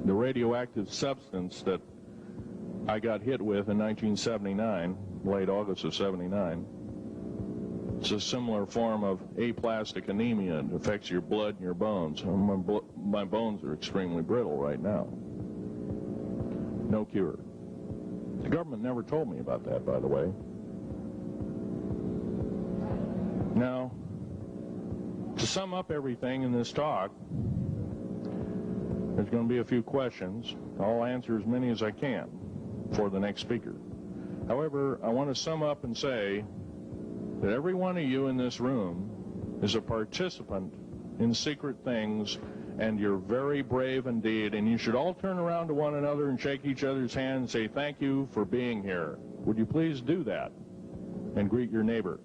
The radioactive substance that I got hit with in 1979, late August of 79, it's a similar form of aplastic anemia. It affects your blood and your bones. My bones are extremely brittle right now. No cure. The government never told me about that, by the way. Now, to sum up everything in this talk, there's going to be a few questions. I'll answer as many as I can for the next speaker. However, I want to sum up and say that every one of you in this room is a participant in secret things, and you're very brave indeed, and you should all turn around to one another and shake each other's hand and say thank you for being here. Would you please do that and greet your neighbor?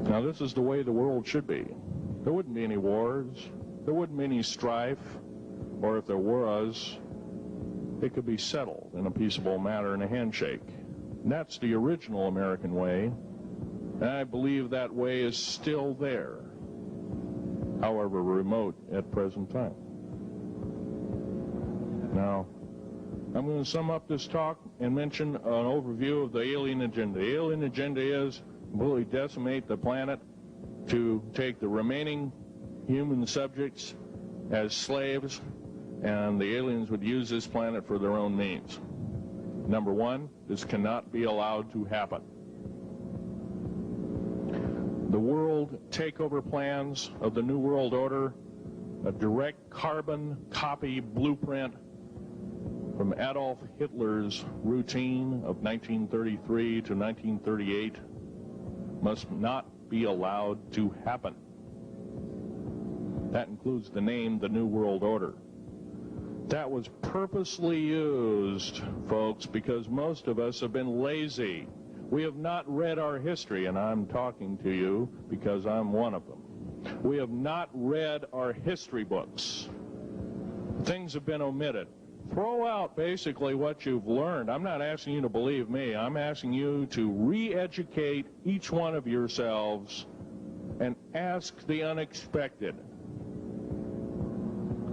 Now, this is the way the world should be. There wouldn't be any wars. There wouldn't be any strife. Or if there was, it could be settled in a peaceable manner in a handshake. And that's the original American way. And I believe that way is still there, however remote at present time. Now, I'm going to sum up this talk and mention an overview of the alien agenda. The alien agenda is completely decimate the planet to take the remaining human subjects as slaves, and the aliens would use this planet for their own means. Number one, this cannot be allowed to happen. The world takeover plans of the New World Order, a direct carbon copy blueprint from Adolf Hitler's routine of 1933 to 1938, must not be allowed to happen. That includes the name, the New World Order. That was purposely used, folks, because most of us have been lazy. We have not read our history, and I'm talking to you because I'm one of them. We have not read our history books. Things have been omitted. Throw out basically what you've learned. I'm not asking you to believe me. I'm asking you to re-educate each one of yourselves and ask the unexpected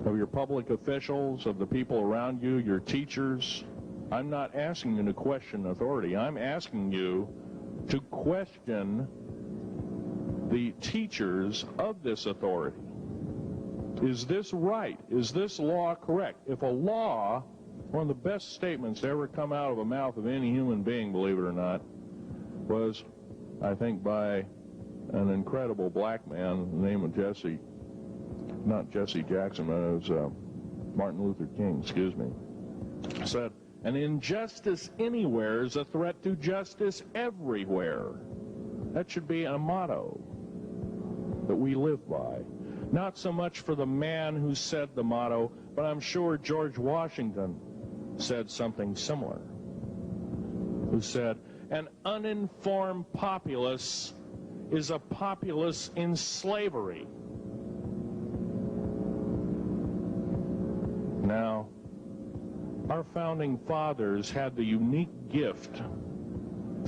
of your public officials, of the people around you, your teachers. I'm not asking you to question authority. I'm asking you to question the teachers of this authority. Is this right? Is this law correct? If a law, one of the best statements to ever come out of the mouth of any human being, believe it or not, was, I think, by an incredible black man, the name of not Jesse Jackson, but it was Martin Luther King, excuse me, said, an injustice anywhere is a threat to justice everywhere. That should be a motto that we live by. Not so much for the man who said the motto, but I'm sure George Washington said something similar, who said, an uninformed populace is a populace in slavery. Now, our founding fathers had the unique gift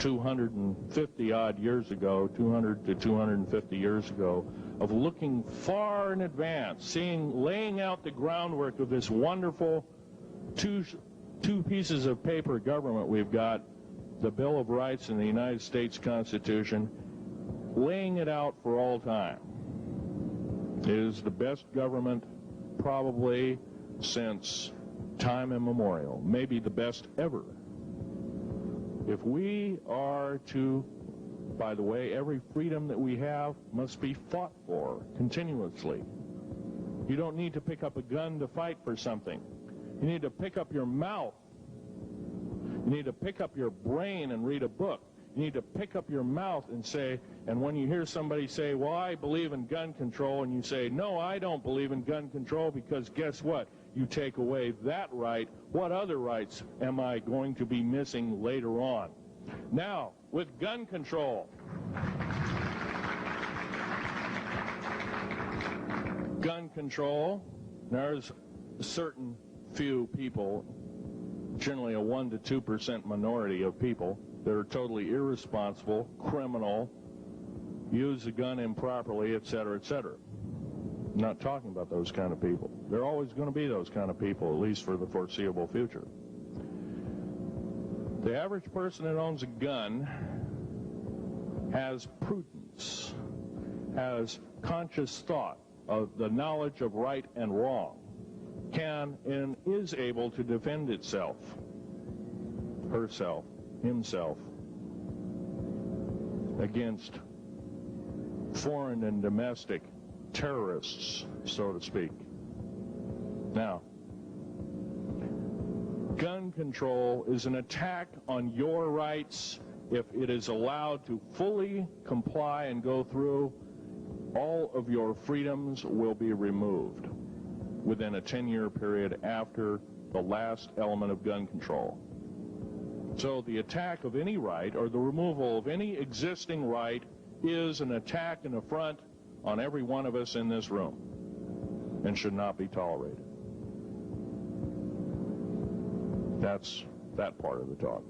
250 odd years ago, 200 to 250 years ago, of looking far in advance, laying out the groundwork of this wonderful two pieces of paper government we've got, the Bill of Rights and the United States Constitution, laying it out for all time. It is the best government probably since time immemorial, maybe the best ever. If we are to, by the way, every freedom that we have must be fought for continuously. You don't need to pick up a gun to fight for something. You need to pick up your mouth. You need to pick up your brain and read a book. You need to pick up your mouth and say, and when you hear somebody say, well, I believe in gun control, and you say, no, I don't believe in gun control, because guess what? You take away that right. What other rights am I going to be missing later on? Now, with gun control. Gun control, there's a certain few people, generally a 1% to 2% minority of people, that are totally irresponsible, criminal, use the gun improperly, etc., etc. I'm not talking about those kind of people. There are always going to be those kind of people, at least for the foreseeable future. The average person that owns a gun has prudence, has conscious thought of the knowledge of right and wrong, can and is able to defend itself, herself, himself, against foreign and domestic terrorists, so to speak. Now, gun control is an attack on your rights. If it is allowed to fully comply and go through, all of your freedoms will be removed within a 10-year period after the last element of gun control. So the attack of any right, or the removal of any existing right, is an attack and affront on every one of us in this room, and should not be tolerated. That's that part of the talk.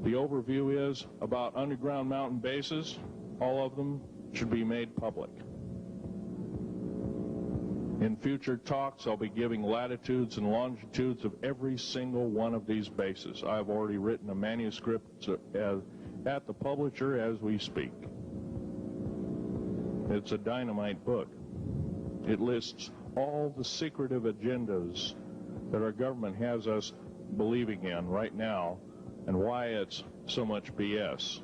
The overview is about underground mountain bases. All of them should be made public. In future talks, I'll be giving latitudes and longitudes of every single one of these bases. I've already written a manuscript at the publisher as we speak. It's a dynamite book. It lists all the secretive agendas that our government has us believing in right now, and why it's so much BS.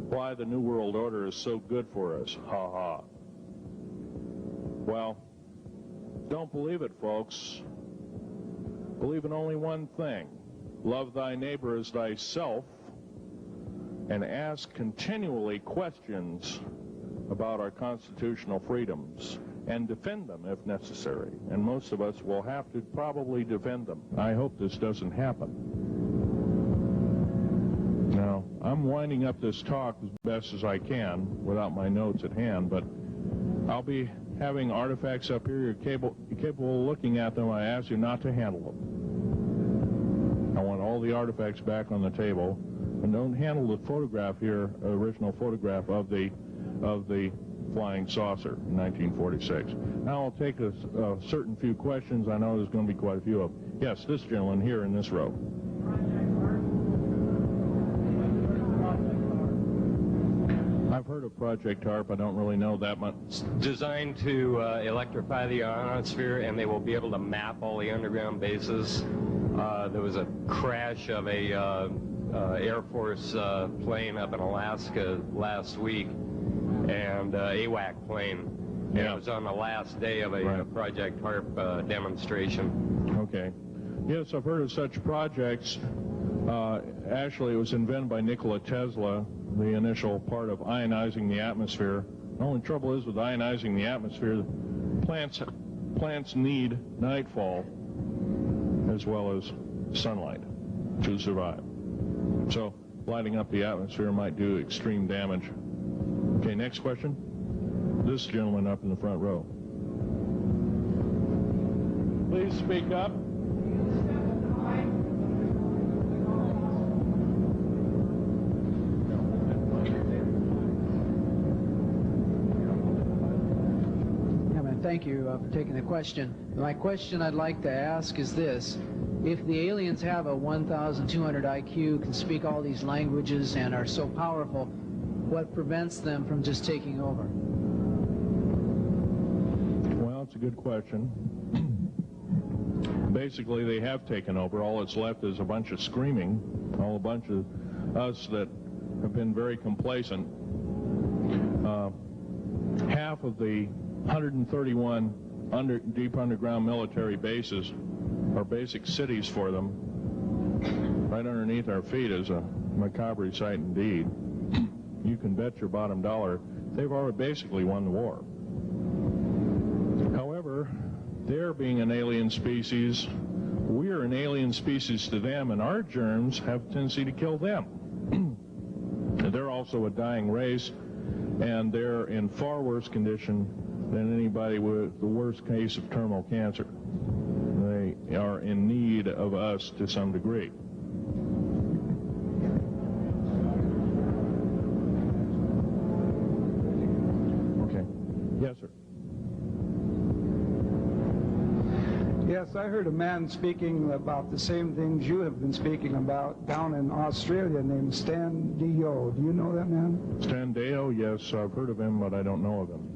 Why the New World Order is so good for us. Ha ha. Well, don't believe it, folks. Believe in only one thing. Love thy neighbor as thyself, and ask continually questions about our constitutional freedoms and defend them if necessary. And most of us will have to probably defend them. I hope this doesn't happen. Now, I'm winding up this talk as best as I can without my notes at hand, but I'll be having artifacts up here. You're capable of looking at them. I ask you not to handle them. I want all the artifacts back on the table, and don't handle the photograph here, original photograph of the flying saucer in 1946. Now I'll take a certain few questions. I know there's going to be quite a few of them. Yes, this gentleman here in this row. I've heard of Project HARP. I don't really know that much. It's designed to electrify the ionosphere, and they will be able to map all the underground bases. There was a crash of a Air Force plane up in Alaska last week, and AWAC plane. And it was on the last day of a Project HARP demonstration. Okay. Yes, I've heard of such projects. Actually, it was invented by Nikola Tesla, the initial part of ionizing the atmosphere. The only trouble is with ionizing the atmosphere, plants need nightfall as well as sunlight to survive. So lighting up the atmosphere might do extreme damage. Okay, next question. This gentleman up in the front row. Please speak up. Thank you for taking the question. My question I'd like to ask is this. If the aliens have a 1,200 IQ, can speak all these languages, and are so powerful, what prevents them from just taking over? Well, it's a good question. Basically, they have taken over. All that's left is a bunch of screaming, a bunch of us that have been very complacent. Half of the 131 deep underground military bases are basic cities for them. Right underneath our feet is a macabre sight indeed. You can bet your bottom dollar they've already basically won the war. However, they're being an alien species. We're an alien species to them, and our germs have a tendency to kill them. They're also a dying race, and they're in far worse condition than anybody with the worst case of terminal cancer. They are in need of us to some degree. Okay. Yes, sir. Yes, I heard a man speaking about the same things you have been speaking about down in Australia named Stan Deyo. Do you know that man? Stan Deyo, yes, I've heard of him, but I don't know of him.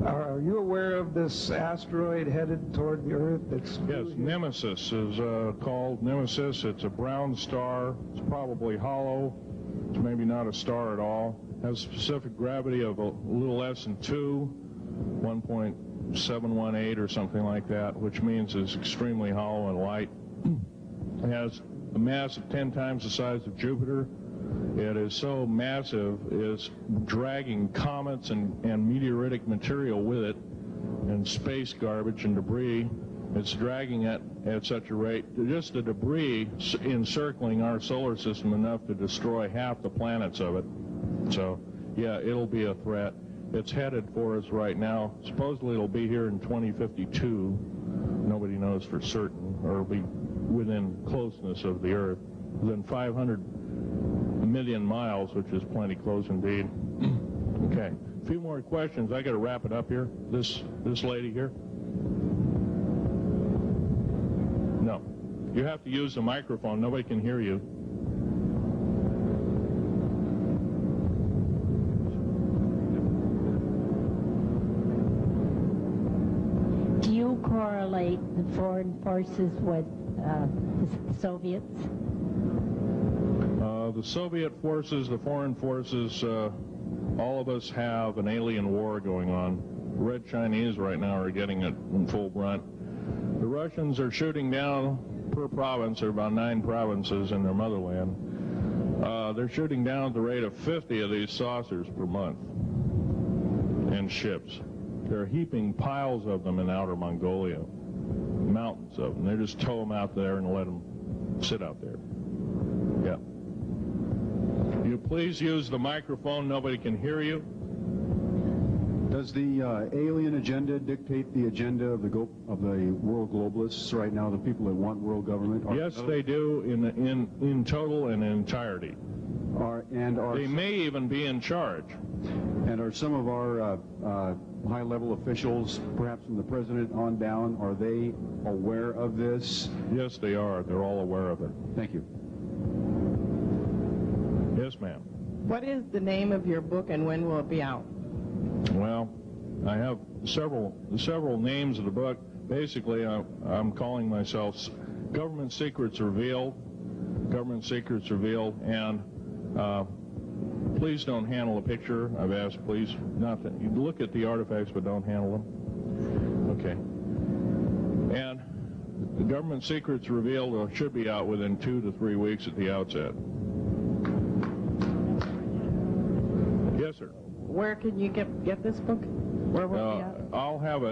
Are you aware of this asteroid headed toward the Earth? Yes, Nemesis is called Nemesis. It's a brown star. It's probably hollow. It's maybe not a star at all. Has a specific gravity of a little less than 2, 1.718 or something like that, which means it's extremely hollow and light. It has a mass of 10 times the size of Jupiter. It is so massive, it's dragging comets and meteoritic material with it, and space garbage and debris. It's dragging it at such a rate, just the debris encircling our solar system enough to destroy half the planets of it. So, yeah, it'll be a threat. It's headed for us right now. Supposedly it'll be here in 2052. Nobody knows for certain, or it'll be within closeness of the Earth, within 500 million miles, which is plenty close indeed. Okay, a few more questions. I got to wrap it up here. This lady here. No, you have to use the microphone. Nobody can hear you. Do you correlate the foreign forces with the Soviets? The Soviet forces, the foreign forces, all of us have an alien war going on. The Red Chinese right now are getting it in full brunt. The Russians are shooting down per province. There are about 9 provinces in their motherland. They're shooting down at the rate of 50 of these saucers per month and ships. They're heaping piles of them in outer Mongolia, mountains of them. They just tow them out there and let them sit out there. Yeah. You please use the microphone. Nobody can hear you. Does the alien agenda dictate the agenda of the world globalists right now, the people that want world government? Yes, they do in total and in entirety. They may even be in charge. And are some of our high-level officials, perhaps from the president on down, are they aware of this? Yes, they are. They're all aware of it. Thank you. Yes, ma'am. What is the name of your book and when will it be out? Well, I have several names of the book. Basically, I'm calling myself Government Secrets Revealed, and please don't handle a picture. I've asked, please, not to you look at the artifacts, but don't handle them. Okay. And the Government Secrets Revealed should be out within 2 to 3 weeks at the outset. Yes, sir. Where can you get this book? Where will it be out? I'll have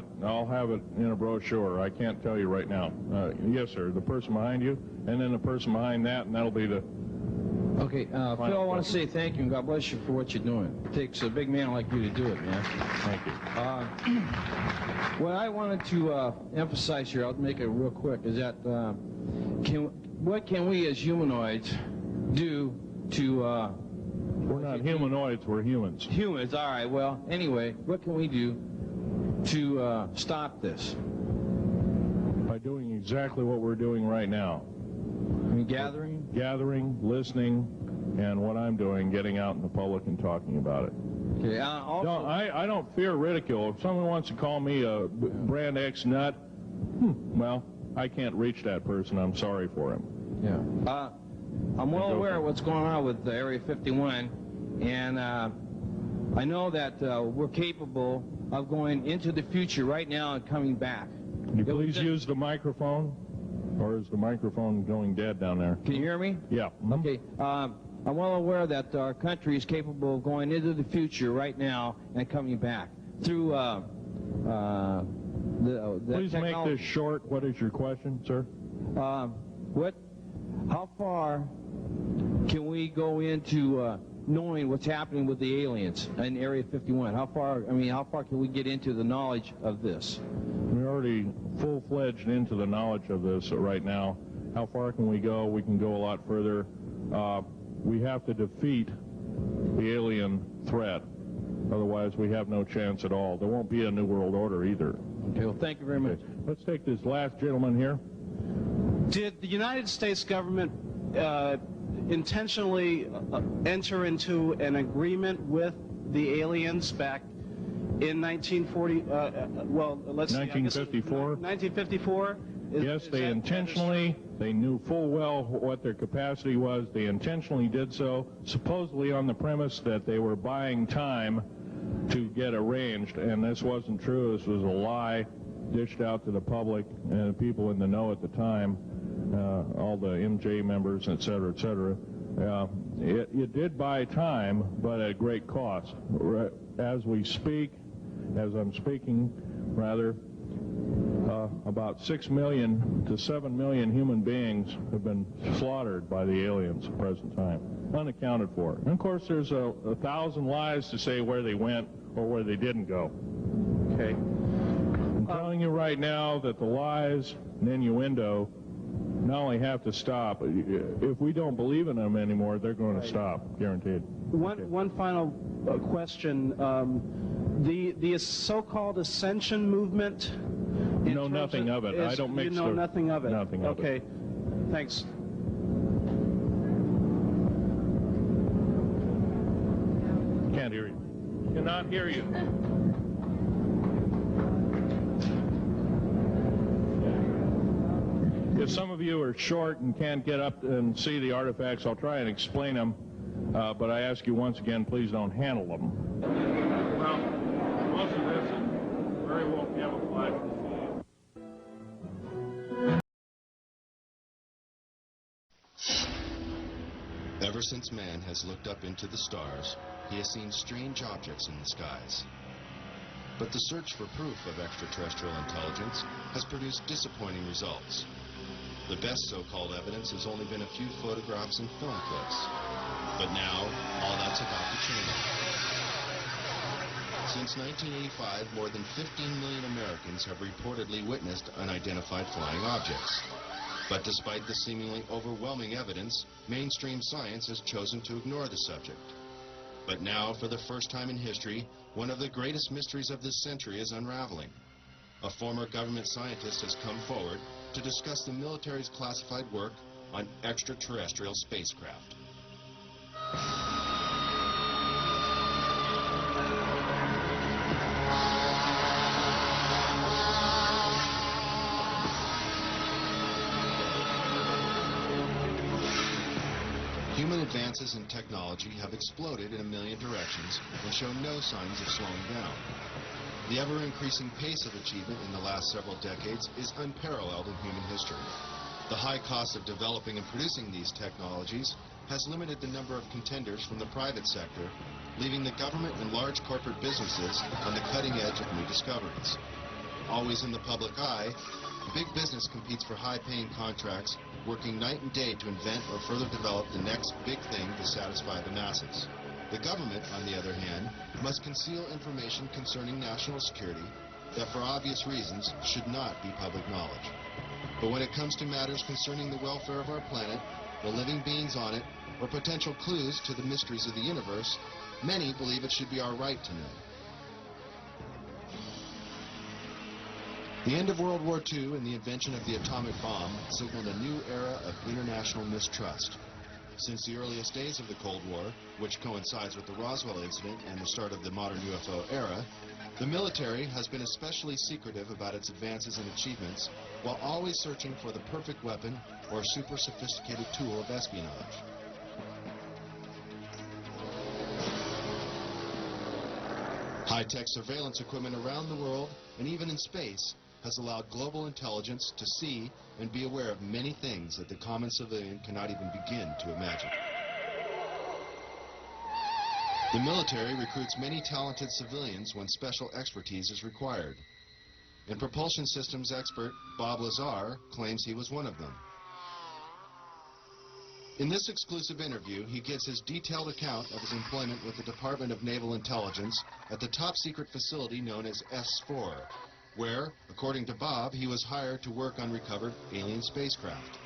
it in a brochure. I can't tell you right now. Yes, sir. The person behind you, and then the person behind that, and that'll be the... Okay, Phil, I want to say thank you and God bless you for what you're doing. It takes a big man like you to do it, man. Thank you. What I wanted to emphasize here, I'll make it real quick, is that what can we as humanoids do to... we're not humanoids, we're humans. Humans, all right. Well, anyway, what can we do to stop this? By doing exactly what we're doing right now. Gathering? Gathering, listening, and what I'm doing, getting out in the public and talking about it. Okay, also... I don't fear ridicule. If someone wants to call me a brand X nut, well, I can't reach that person. I'm sorry for him. Yeah. I'm well aware of what's going on with Area 51, and I know that we're capable of going into the future right now and coming back. Can you please use the microphone? Or is the microphone going dead down there? Can you hear me? Yeah. Okay. I'm well aware that our country is capable of going into the future right now and coming back through the Please technology. make this short. What is your question, sir? How far can we go into knowing what's happening with the aliens in Area 51? How far can we get into the knowledge of this? We're already full-fledged into the knowledge of this right now. How far can we go? We can go a lot further. We have to defeat the alien threat. Otherwise, we have no chance at all. There won't be a new world order either. Okay, well, thank you very much. Let's take this last gentleman here. Did the United States government intentionally enter into an agreement with the aliens back in 1940? Well, let's see. 1954. 1954. Yes, they intentionally. They knew full well what their capacity was. They intentionally did so, supposedly on the premise that they were buying time to get arranged, and this wasn't true. This was a lie dished out to the public and the people in the know at the time, all the MJ members, et cetera, et cetera. It did buy time, but at great cost. As we speak, as I'm speaking, rather, about 6 million to 7 million human beings have been slaughtered by the aliens at the present time, unaccounted for. And of course, there's 1,000 lies to say where they went or where they didn't go. Okay? I'm telling you right now that the lies and innuendo not only have to stop, if we don't believe in them anymore, they're going to stop, guaranteed. One final question. The so-called ascension movement. You know nothing of it. I don't mix. You know nothing of it. Nothing of it. Okay. Thanks. Can't hear you. Cannot hear you. If some of you are short and can't get up and see the artifacts, I'll try and explain them. But I ask you once again, please don't handle them. Well, most of this is very well camouflaged. Ever since man has looked up into the stars, he has seen strange objects in the skies. But the search for proof of extraterrestrial intelligence has produced disappointing results. The best so-called evidence has only been a few photographs and film clips. But now, all that's about to change. Since 1985, more than 15 million Americans have reportedly witnessed unidentified flying objects. But despite the seemingly overwhelming evidence, mainstream science has chosen to ignore the subject. But now, for the first time in history, one of the greatest mysteries of this century is unraveling. A former government scientist has come forward to discuss the military's classified work on extraterrestrial spacecraft. Human advances in technology have exploded in a million directions and show no signs of slowing down. The ever-increasing pace of achievement in the last several decades is unparalleled in human history. The high cost of developing and producing these technologies has limited the number of contenders from the private sector, leaving the government and large corporate businesses on the cutting edge of new discoveries. Always in the public eye, big business competes for high-paying contracts, working night and day to invent or further develop the next big thing to satisfy the masses. The government, on the other hand, must conceal information concerning national security that, for obvious reasons, should not be public knowledge. But when it comes to matters concerning the welfare of our planet, the living beings on it, or potential clues to the mysteries of the universe, many believe it should be our right to know. The end of World War II and the invention of the atomic bomb signaled a new era of international mistrust. Since the earliest days of the Cold War, which coincides with the Roswell incident and the start of the modern UFO era, the military has been especially secretive about its advances and achievements, while always searching for the perfect weapon or super sophisticated tool of espionage. High-tech surveillance equipment around the world, and even in space, has allowed global intelligence to see and be aware of many things that the common civilian cannot even begin to imagine. The military recruits many talented civilians when special expertise is required. And propulsion systems expert Bob Lazar claims he was one of them. In this exclusive interview, he gives his detailed account of his employment with the Department of Naval Intelligence at the top-secret facility known as S4, where, according to Bob, he was hired to work on recovered alien spacecraft.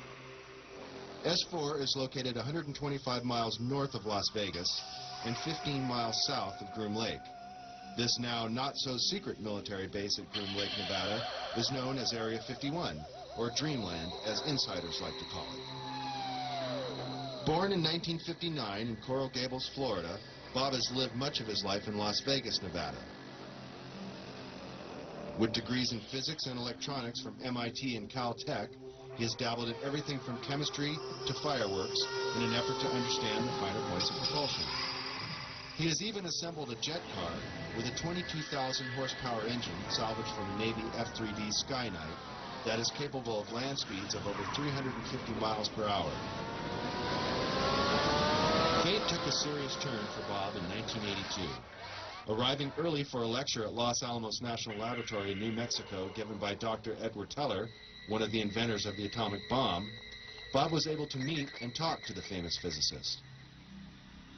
S4 is located 125 miles north of Las Vegas and 15 miles south of Groom Lake. This now not-so-secret military base at Groom Lake, Nevada, is known as Area 51, or Dreamland, as insiders like to call it. Born in 1959 in Coral Gables, Florida, Bob has lived much of his life in Las Vegas, Nevada. With degrees in physics and electronics from MIT and Caltech, he has dabbled in everything from chemistry to fireworks in an effort to understand the finer points of propulsion. He has even assembled a jet car with a 22,000 horsepower engine salvaged from a Navy F-3D Skyknight that is capable of land speeds of over 350 miles per hour. Fate took a serious turn for Bob in 1982. Arriving early for a lecture at Los Alamos National Laboratory in New Mexico given by Dr. Edward Teller, one of the inventors of the atomic bomb, Bob was able to meet and talk to the famous physicist.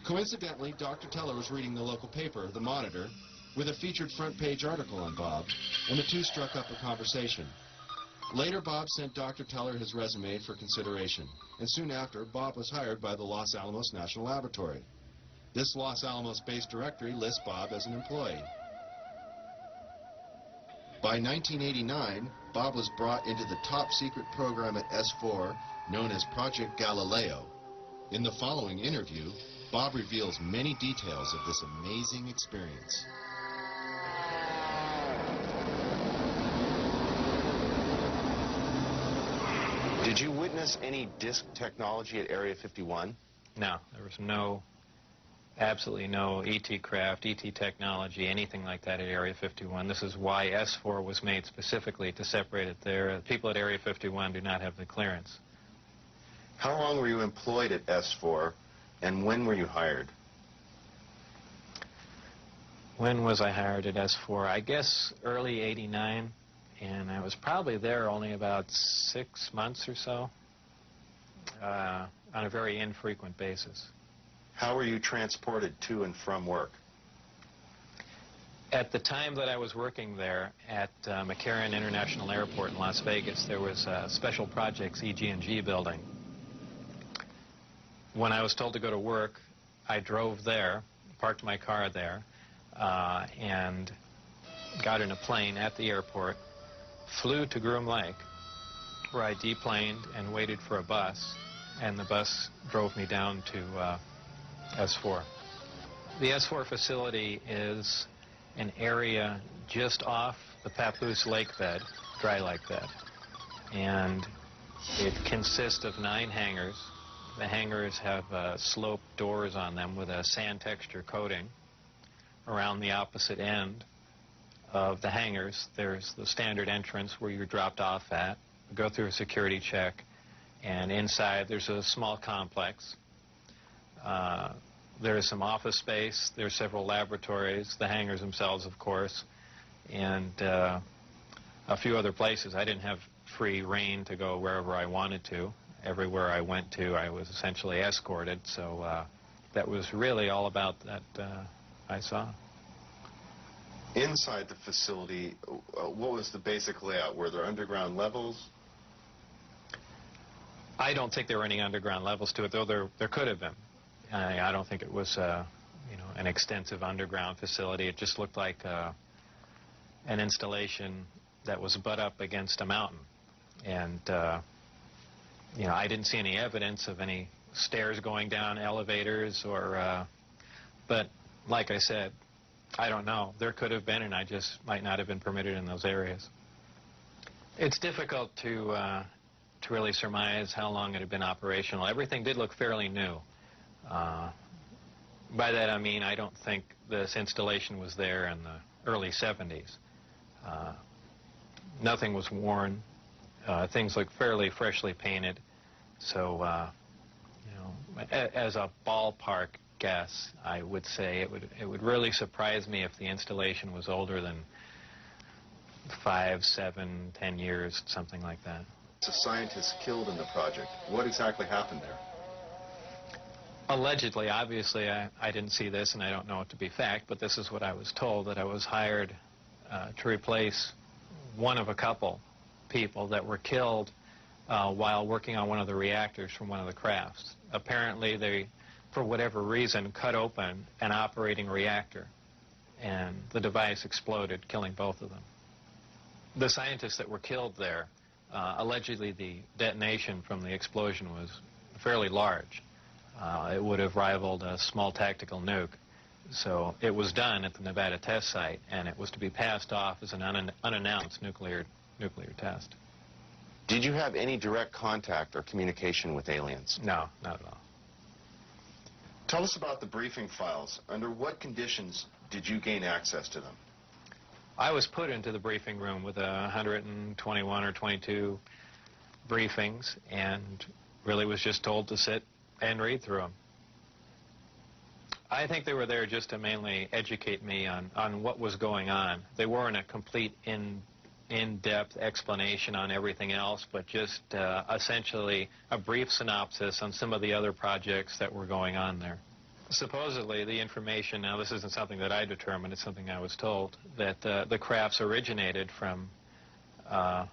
Coincidentally, Dr. Teller was reading the local paper, The Monitor, with a featured front-page article on Bob, and the two struck up a conversation. Later, Bob sent Dr. Teller his resume for consideration, and soon after, Bob was hired by the Los Alamos National Laboratory. This Los Alamos-based directory lists Bob as an employee. By 1989, Bob was brought into the top-secret program at S4 known as Project Galileo. In the following interview, Bob reveals many details of this amazing experience. Did you witness any disk technology at Area 51? No, there was absolutely no ET craft, ET technology, anything like that at Area 51. This is why S4 was made specifically to separate it there. People at Area 51 do not have the clearance. How long were you employed at S4 And when were you hired? When was I hired at S4? I guess early '89, and I was probably there only about 6 months or so, on a very infrequent basis. How were you transported to and from work? At the time that I was working there at McCarran International Airport in Las Vegas, there was a Special Projects EG&G building. When I was told to go to work, I drove there, parked my car there, and got in a plane at the airport, flew to Groom Lake, where I deplaned and waited for a bus, and the bus drove me down to S4. The S4 facility is an area just off the Papoose lake bed, dry lake bed, and it consists of 9 hangars. The hangars have sloped doors on them with a sand texture coating. Around the opposite end of the hangars, there's the standard entrance where you're dropped off at, go through a security check, and inside there's a small complex. There's some office space, there's several laboratories, the hangars themselves, of course, and a few other places. I didn't have free reign to go wherever I wanted to. Everywhere I went to, I was essentially escorted, so that was really all about that I saw. Inside the facility, what was the basic layout? Were there underground levels? I don't think there were any underground levels to it, though there could have been. I don't think it was an extensive underground facility. It just looked like an installation that was butt up against a mountain. And I didn't see any evidence of any stairs going down, elevators, or but like I said, I don't know. There could have been, and I just might not have been permitted in those areas. It's difficult to really surmise how long it had been operational. Everything did look fairly new. By that I mean I don't think this installation was there in the early 70s. Nothing was worn. Things looked fairly freshly painted. So, as a ballpark guess, I would say it would really surprise me if the installation was older than 5, 7, 10 years, something like that. A scientist killed in the project. What exactly happened there? Allegedly, obviously, I didn't see this, and I don't know it to be fact, but this is what I was told, that I was hired to replace one of a couple people that were killed while working on one of the reactors from one of the crafts. Apparently, they, for whatever reason, cut open an operating reactor, and the device exploded, killing both of them. The scientists that were killed there, allegedly the detonation from the explosion was fairly large. It would have rivaled a small tactical nuke. So it was done at the Nevada test site, and it was to be passed off as an unannounced nuclear test. Did you have any direct contact or communication with aliens? No, not at all. Tell us about the briefing files. Under what conditions did you gain access to them? I was put into the briefing room with 121 or 22 briefings, and really was just told to sit and read through them. I think they were there just to mainly educate me on what was going on. They weren't a complete in-depth explanation on everything else, but just essentially a brief synopsis on some of the other projects that were going on there. Supposedly, the information, now this isn't something that I determined, it's something I was told, that the crafts originated from a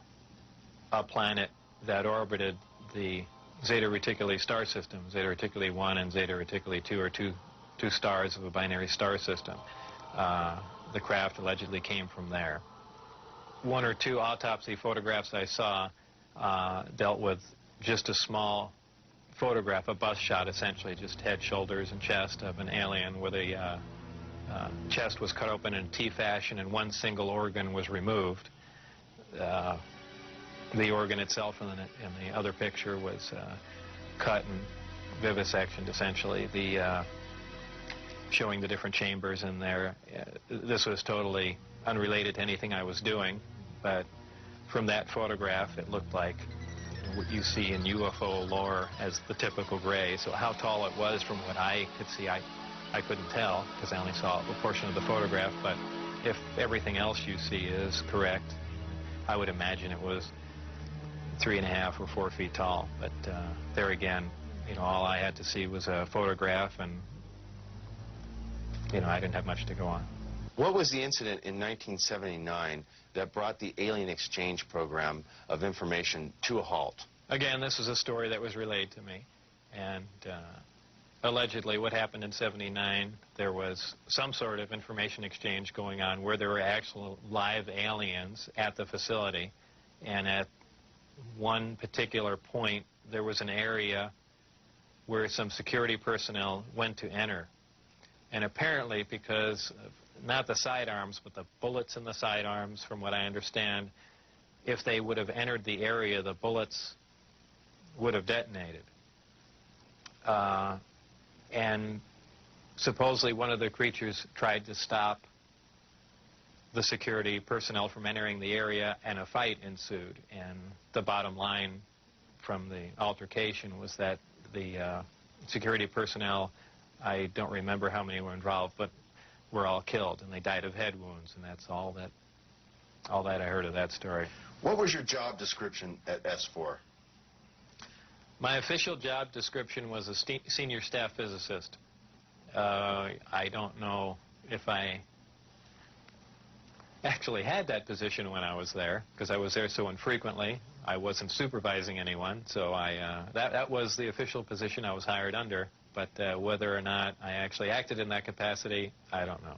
planet that orbited the Zeta Reticuli star system. Zeta Reticuli 1 and Zeta Reticuli 2 are two stars of a binary star system. The craft allegedly came from there. 1 or 2 autopsy photographs I saw dealt with just a small photograph, a bust shot essentially, just head, shoulders, and chest of an alien where the chest was cut open in a T fashion and one single organ was removed. The organ itself in the other picture was cut and vivisectioned essentially. Showing the different chambers in there. This was totally unrelated to anything I was doing, but from that photograph it looked like what you see in UFO lore as the typical gray. So how tall it was from what I could see, I couldn't tell because I only saw a portion of the photograph. But if everything else you see is correct, I would imagine it was 3.5 or 4 feet tall. But there again, you know, all I had to see was a photograph, and you know, I didn't have much to go on. What was the incident in 1979 that brought the alien exchange program of information to a halt? Again, this is a story that was relayed to me, and allegedly what happened in '79, there was some sort of information exchange going on where there were actual live aliens at the facility, and at one particular point there was an area where some security personnel went to enter, and apparently because of not the sidearms, but the bullets in the sidearms, from what I understand, if they would have entered the area, the bullets would have detonated. And supposedly one of the creatures tried to stop the security personnel from entering the area, and a fight ensued. And the bottom line from the altercation was that the security personnel, I don't remember how many were involved, but were all killed, and they died of head wounds, and that's all that I heard of that story. What was your job description at S4? My official job description was a senior staff physicist. I don't know if I actually had that position when I was there, because I was there so infrequently. I wasn't supervising anyone, so that was the official position I was hired under. But whether or not I actually acted in that capacity, I don't know.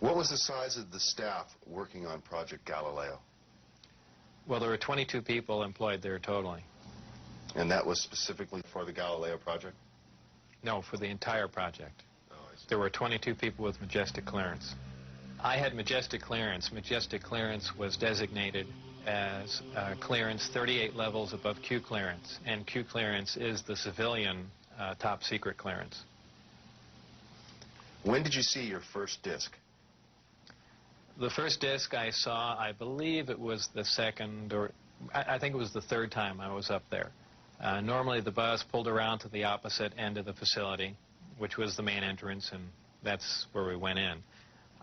What was the size of the staff working on Project Galileo? Well, there were 22 people employed there totally. And that was specifically for the Galileo project? No, for the entire project. Oh, I see. There were 22 people with majestic clearance. I had majestic clearance. Majestic clearance was designated as clearance 38 levels above Q clearance, and Q clearance is the civilian top secret clearance. When did you see your first disc? The first disc I saw, I believe it was the second, or I think it was the third time I was up there. Normally the bus pulled around to the opposite end of the facility, which was the main entrance, and that's where we went in.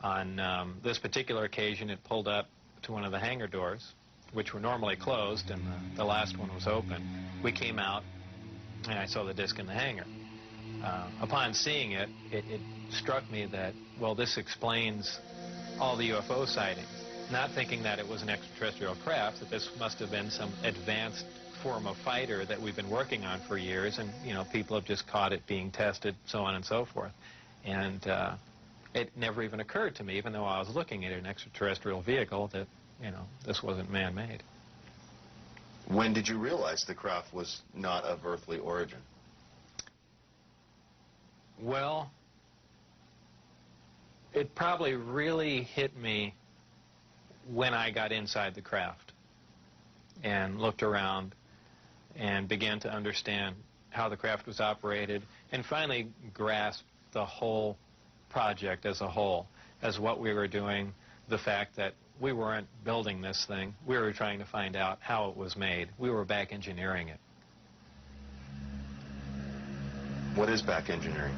On this particular occasion, it pulled up to one of the hangar doors, which were normally closed, and the last one was open. We came out, and I saw the disc in the hangar. Upon seeing it, it struck me that, well, this explains all the UFO sightings. Not thinking that it was an extraterrestrial craft, that this must have been some advanced form of fighter that we've been working on for years, and, you know, people have just caught it being tested, so on and so forth. And it never even occurred to me, even though I was looking at an extraterrestrial vehicle, that, you know, this wasn't man-made. When did you realize the craft was not of earthly origin? Well, it probably really hit me when I got inside the craft and looked around and began to understand how the craft was operated, and finally grasped the whole project as a whole, as what we were doing, the fact that we weren't building this thing, we were trying to find out how it was made. We were back engineering it. What is back engineering?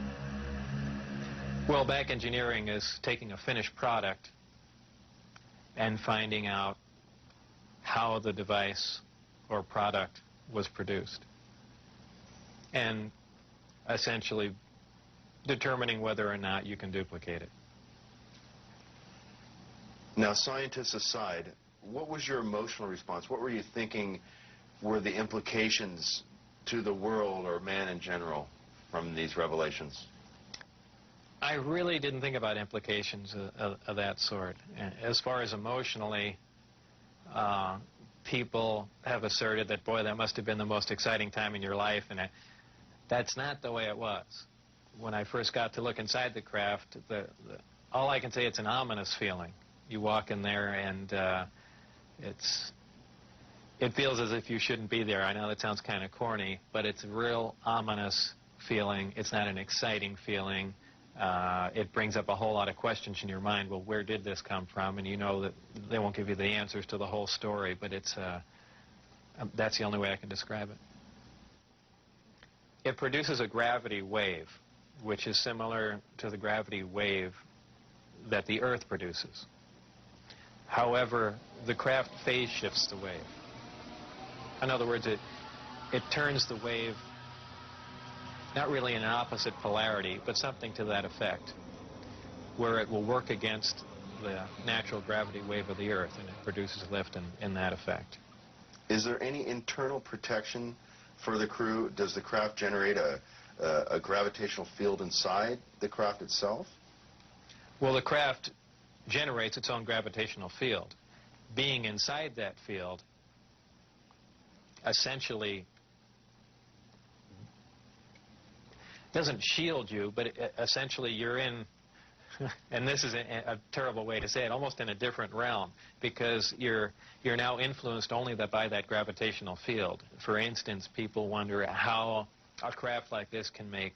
Well, back engineering is taking a finished product and finding out how the device or product was produced, and essentially determining whether or not you can duplicate it. Now, scientists aside, what was your emotional response? What were you thinking were the implications to the world or man in general from these revelations? I really didn't think about implications of that sort. As far as emotionally, people have asserted that, boy, that must have been the most exciting time in your life, and that's not the way it was. When I first got to look inside the craft, all I can say, it's an ominous feeling. You walk in there, and it feels as if you shouldn't be there. I know that sounds kind of corny, but it's a real ominous feeling. It's not an exciting feeling. It brings up a whole lot of questions in your mind. Well, where did this come from? And you know that they won't give you the answers to the whole story, but it's That's the only way I can describe it. It produces a gravity wave, which is similar to the gravity wave that the Earth produces. However, the craft phase shifts the wave. In other words, it turns the wave not really in an opposite polarity, but something to that effect, where it will work against the natural gravity wave of the Earth, and it produces lift in that effect. Is there any internal protection for the crew? Does the craft generate a gravitational field inside the craft itself? Well, the craft generates its own gravitational field. Being inside that field essentially doesn't shield you, but essentially you're in, and this is a terrible way to say it, almost in a different realm, because you're now influenced only by that gravitational field. For instance, people wonder how a craft like this can make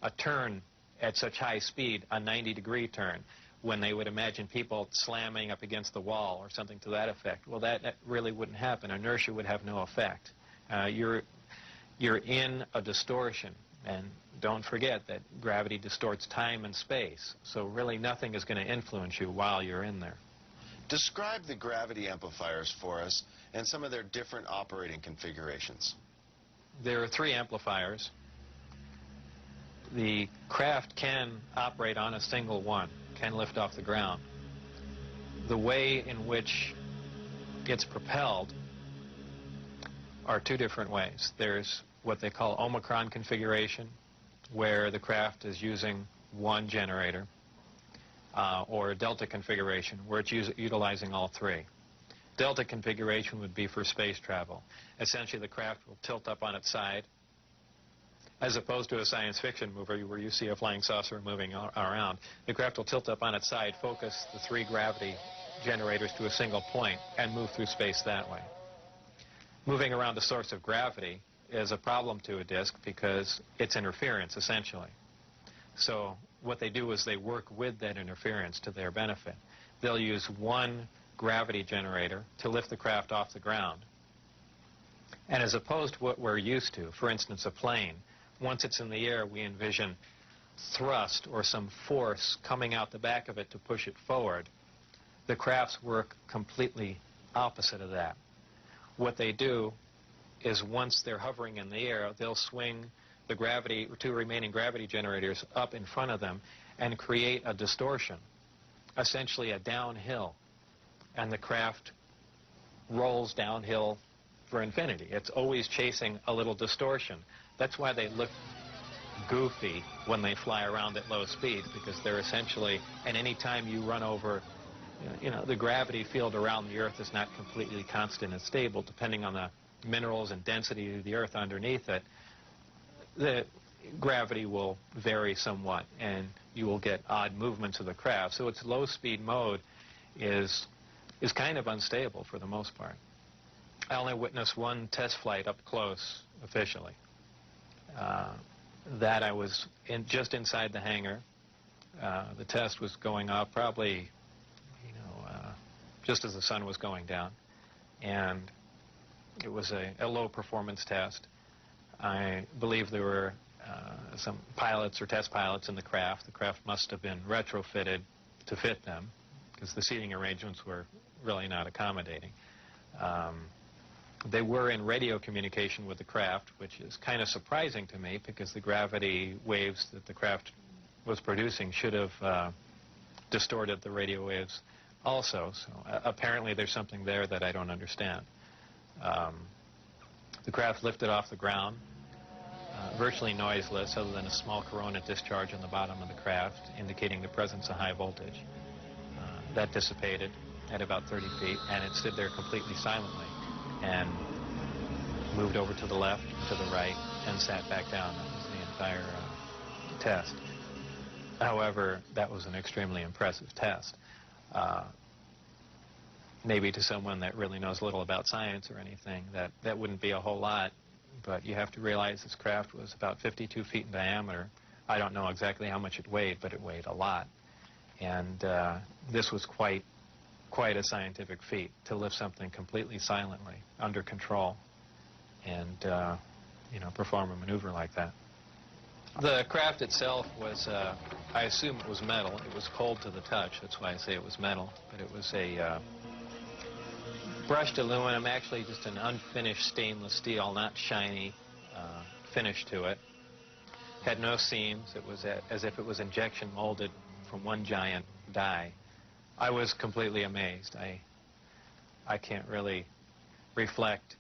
a turn at such high speed, a 90-degree turn, when they would imagine people slamming up against the wall or something to that effect. Well, that really wouldn't happen. Inertia would have no effect. You're in a distortion, and don't forget that gravity distorts time and space, so really nothing is going to influence you while you're in there. Describe the gravity amplifiers for us and some of their different operating configurations. There are 3 amplifiers. The craft can operate on a single one, can lift off the ground. The way in which it's propelled are 2 different ways. There's what they call Omicron configuration, where the craft is using one generator, or Delta configuration, where it's utilizing all 3. Delta configuration would be for space travel. Essentially, the craft will tilt up on its side, as opposed to a science fiction movie where you see a flying saucer moving around. The craft will tilt up on its side, focus the 3 gravity generators to a single point, and move through space that way. Moving around the source of gravity is a problem to a disk because it's interference, essentially. So what they do is they work with that interference to their benefit. They'll use one gravity generator to lift the craft off the ground. And as opposed to what we're used to, for instance, a plane, once it's in the air, we envision thrust or some force coming out the back of it to push it forward. The crafts work completely opposite of that. What they do is once they're hovering in the air, they'll swing the 2 remaining gravity generators up in front of them and create a distortion, essentially a downhill, and the craft rolls downhill for infinity. It's always chasing a little distortion. That's why they look goofy when they fly around at low speed, because they're essentially, and any time you run over, the gravity field around the Earth is not completely constant and stable, depending on the minerals and density of the Earth underneath it. The gravity will vary somewhat, and you will get odd movements of the craft. So its low-speed mode is kind of unstable for the most part. I only witnessed one test flight up close, officially. That I was just inside the hangar. The test was going off probably, just as the sun was going down. And it was a low-performance test. I believe there were some pilots or test pilots in the craft. The craft must have been retrofitted to fit them, because the seating arrangements were really not accommodating. They were in radio communication with the craft, which is kind of surprising to me, because the gravity waves that the craft was producing should have distorted the radio waves also. So apparently there's something there that I don't understand. The craft lifted off the ground, virtually noiseless, other than a small corona discharge on the bottom of the craft, indicating the presence of high voltage. That dissipated at about 30 feet, and it stood there completely silently, and moved over to the left, to the right, and sat back down. That was the entire test. However, that was an extremely impressive test. Maybe to someone that really knows little about science or anything, that wouldn't be a whole lot, but you have to realize this craft was about 52 feet in diameter. I don't know exactly how much it weighed, but it weighed a lot. And this was quite a scientific feat, to lift something completely silently, under control. and you know, perform a maneuver like that. The craft itself was, I assume it was metal. It was cold to the touch. That's why I say it was metal. But it was a brushed aluminum, actually just an unfinished stainless steel, not shiny finish to it. Had no seams. It was as if it was injection molded from one giant die. I was completely amazed. I can't really reflect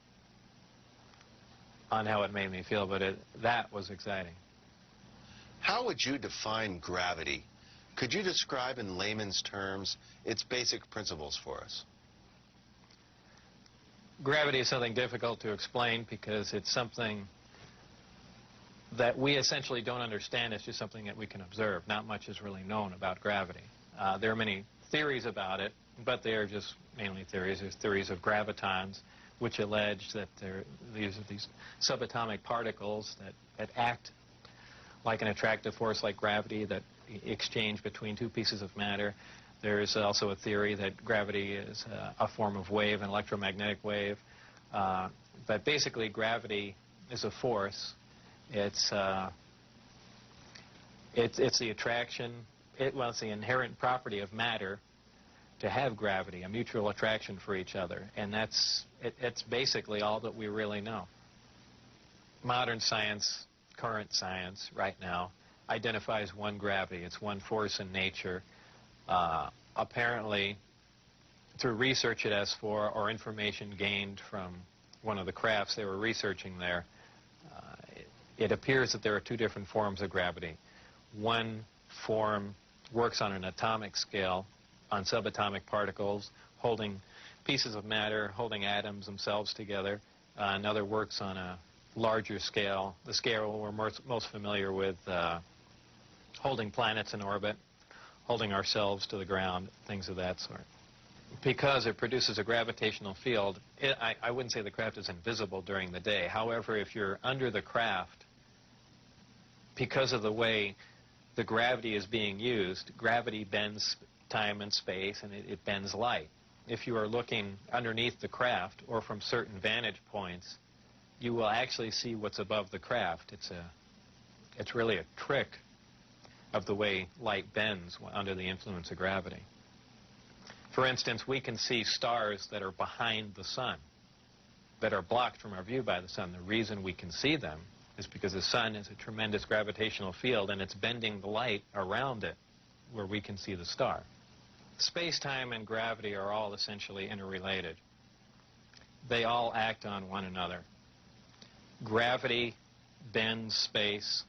on how it made me feel, but that was exciting. How would you define gravity? Could you describe in layman's terms its basic principles for us? Gravity is something difficult to explain because it's something that we essentially don't understand. It's just something that we can observe. Not much is really known about gravity. There are many theories about it, but they are just mainly theories. There's theories of gravitons, which allege that these are these subatomic particles that act like an attractive force like gravity that exchange between two pieces of matter. There is also a theory that gravity is a form of wave, an electromagnetic wave. But basically, gravity is a force. It's the attraction. Well, it's the inherent property of matter to have gravity, a mutual attraction for each other, and it's basically all that we really know. Modern science, current science, right now, identifies one gravity. It's one force in nature. Apparently, through research at S4 or information gained from one of the crafts they were researching there, it appears that there are two different forms of gravity. One form works on an atomic scale, on subatomic particles, holding pieces of matter, holding atoms themselves together. Another works on a larger scale, the scale we're most familiar with, holding planets in orbit, holding ourselves to the ground, things of that sort. Because it produces a gravitational field, I wouldn't say the craft is invisible during the day. However, if you're under the craft, because of the way the gravity is being used, gravity bends time and space, and it bends light. If you are looking underneath the craft or from certain vantage points, you will actually see what's above the craft. It's really a trick of the way light bends under the influence of gravity. For instance, we can see stars that are behind the sun, that are blocked from our view by the sun. The reason we can see them is because the sun is a tremendous gravitational field, and it's bending the light around it where we can see the star. Space-time and gravity are all essentially interrelated. They all act on one another. Gravity bends space.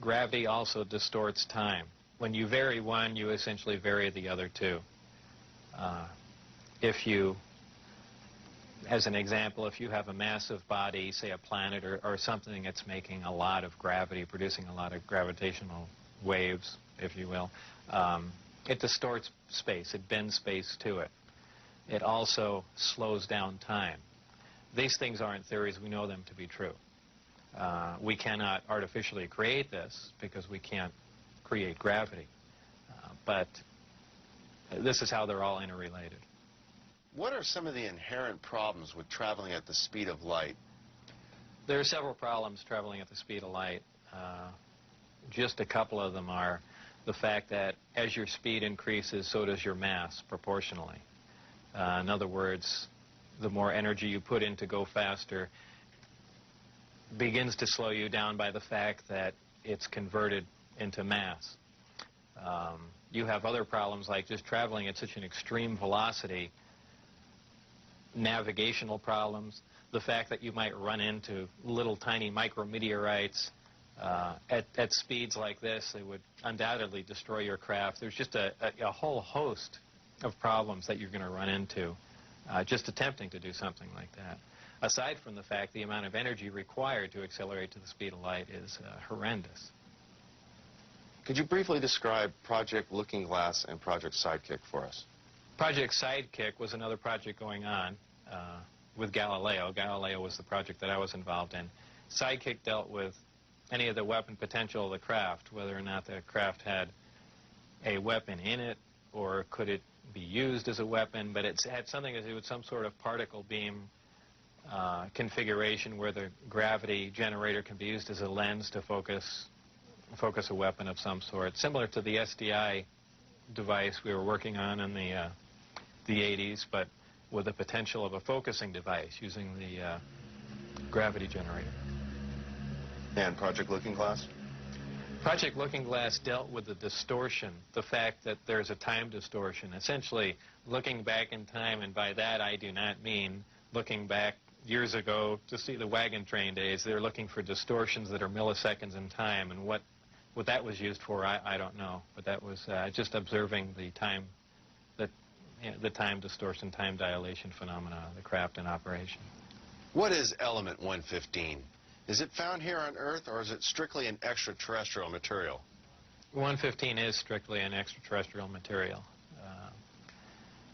Gravity also distorts time. When you vary one, you essentially vary the other two. If you, as an example, if you have a massive body, say a planet or something that's making a lot of gravity, producing a lot of gravitational waves, if you will, it distorts space. It bends space to it. It also slows down time. These things aren't theories. We know them to be true. We cannot artificially create this because we can't create gravity. But this is how they're all interrelated. What are some of the inherent problems with traveling at the speed of light? There are several problems traveling at the speed of light. Just a couple of them are the fact that as your speed increases, so does your mass proportionally. In other words, the more energy you put in to go faster begins to slow you down by the fact that it's converted into mass. You have other problems like just traveling at such an extreme velocity, navigational problems, the fact that you might run into little tiny micrometeorites at speeds like this. They would undoubtedly destroy your craft. There's just a whole host of problems that you're going to run into just attempting to do something like that. Aside from the fact the amount of energy required to accelerate to the speed of light is horrendous. Could you briefly describe Project Looking Glass and Project Sidekick for us? Project Sidekick was another project going on with Galileo. Galileo was the project that I was involved in. Sidekick dealt with any of the weapon potential of the craft, whether or not the craft had a weapon in it or could it be used as a weapon, but it had something to do with some sort of particle beam configuration where the gravity generator can be used as a lens to focus a weapon of some sort, similar to the SDI device we were working on in the 80s, but with the potential of a focusing device using the gravity generator. And Project Looking Glass? Project Looking Glass dealt with the distortion, the fact that there's a time distortion, essentially looking back in time, and by that I do not mean looking back years ago to see the wagon train days. They're looking for distortions that are milliseconds in time, and what that was used for, I don't know, but that was just observing the time, the time distortion, time dilation phenomena of the craft in operation. What is element 115? Is it found here on Earth, or is it strictly an extraterrestrial material? 115 is strictly an extraterrestrial material.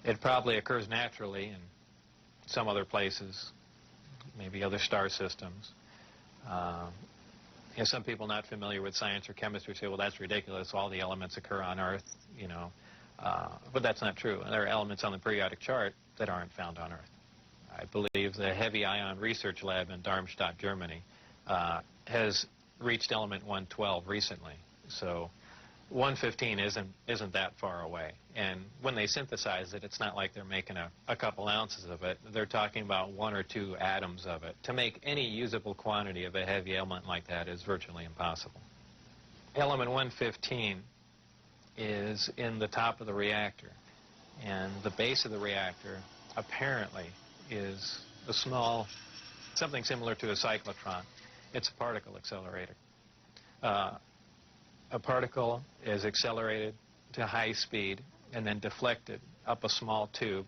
It probably occurs naturally in some other places, maybe other star systems. Some people not familiar with science or chemistry say, well, that's ridiculous, all the elements occur on Earth, you know. But that's not true. There are elements on the periodic chart that aren't found on Earth. I believe the Heavy Ion Research Lab in Darmstadt, Germany, has reached element 112 recently. So 115 isn't that far away. And when they synthesize it, it's not like they're making a couple ounces of it. They're talking about 1 or 2 atoms of it. To make any usable quantity of a heavy element like that is virtually impossible. Element 115 is in the top of the reactor. And the base of the reactor apparently is a small, something similar to a cyclotron. It's a particle accelerator. A particle is accelerated to high speed and then deflected up a small tube,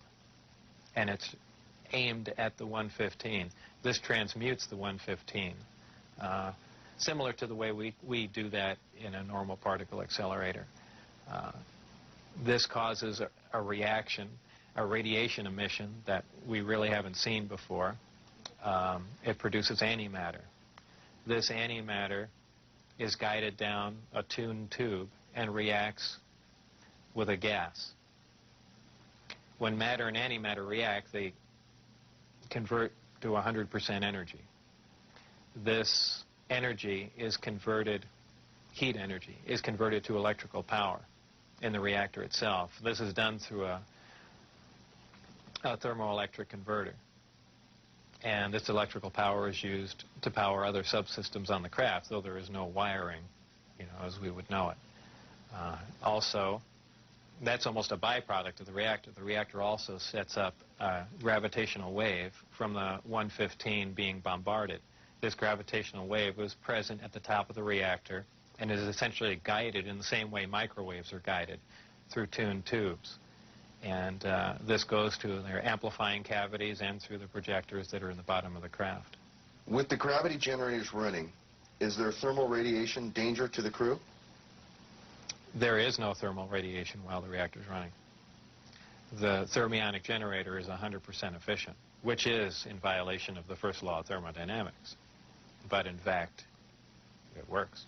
and it's aimed at the 115. This transmutes the 115, similar to the way we do that in a normal particle accelerator. This causes a reaction, a radiation emission that we really haven't seen before. It produces antimatter. This antimatter is guided down a tuned tube and reacts with a gas. When matter and antimatter react, they convert to 100% energy. This energy is converted, heat energy, is converted to electrical power in the reactor itself. This is done through a thermoelectric converter. And this electrical power is used to power other subsystems on the craft, though there is no wiring, you know, as we would know it. Also, that's almost a byproduct of the reactor. The reactor also sets up a gravitational wave from the 115 being bombarded. This gravitational wave was present at the top of the reactor and is essentially guided in the same way microwaves are guided, through tuned tubes. And this goes to their amplifying cavities and through the projectors that are in the bottom of the craft. With the gravity generators running, is there thermal radiation danger to the crew? There is no thermal radiation while the reactor is running. The thermionic generator is 100% efficient, which is in violation of the first law of thermodynamics. But in fact, it works.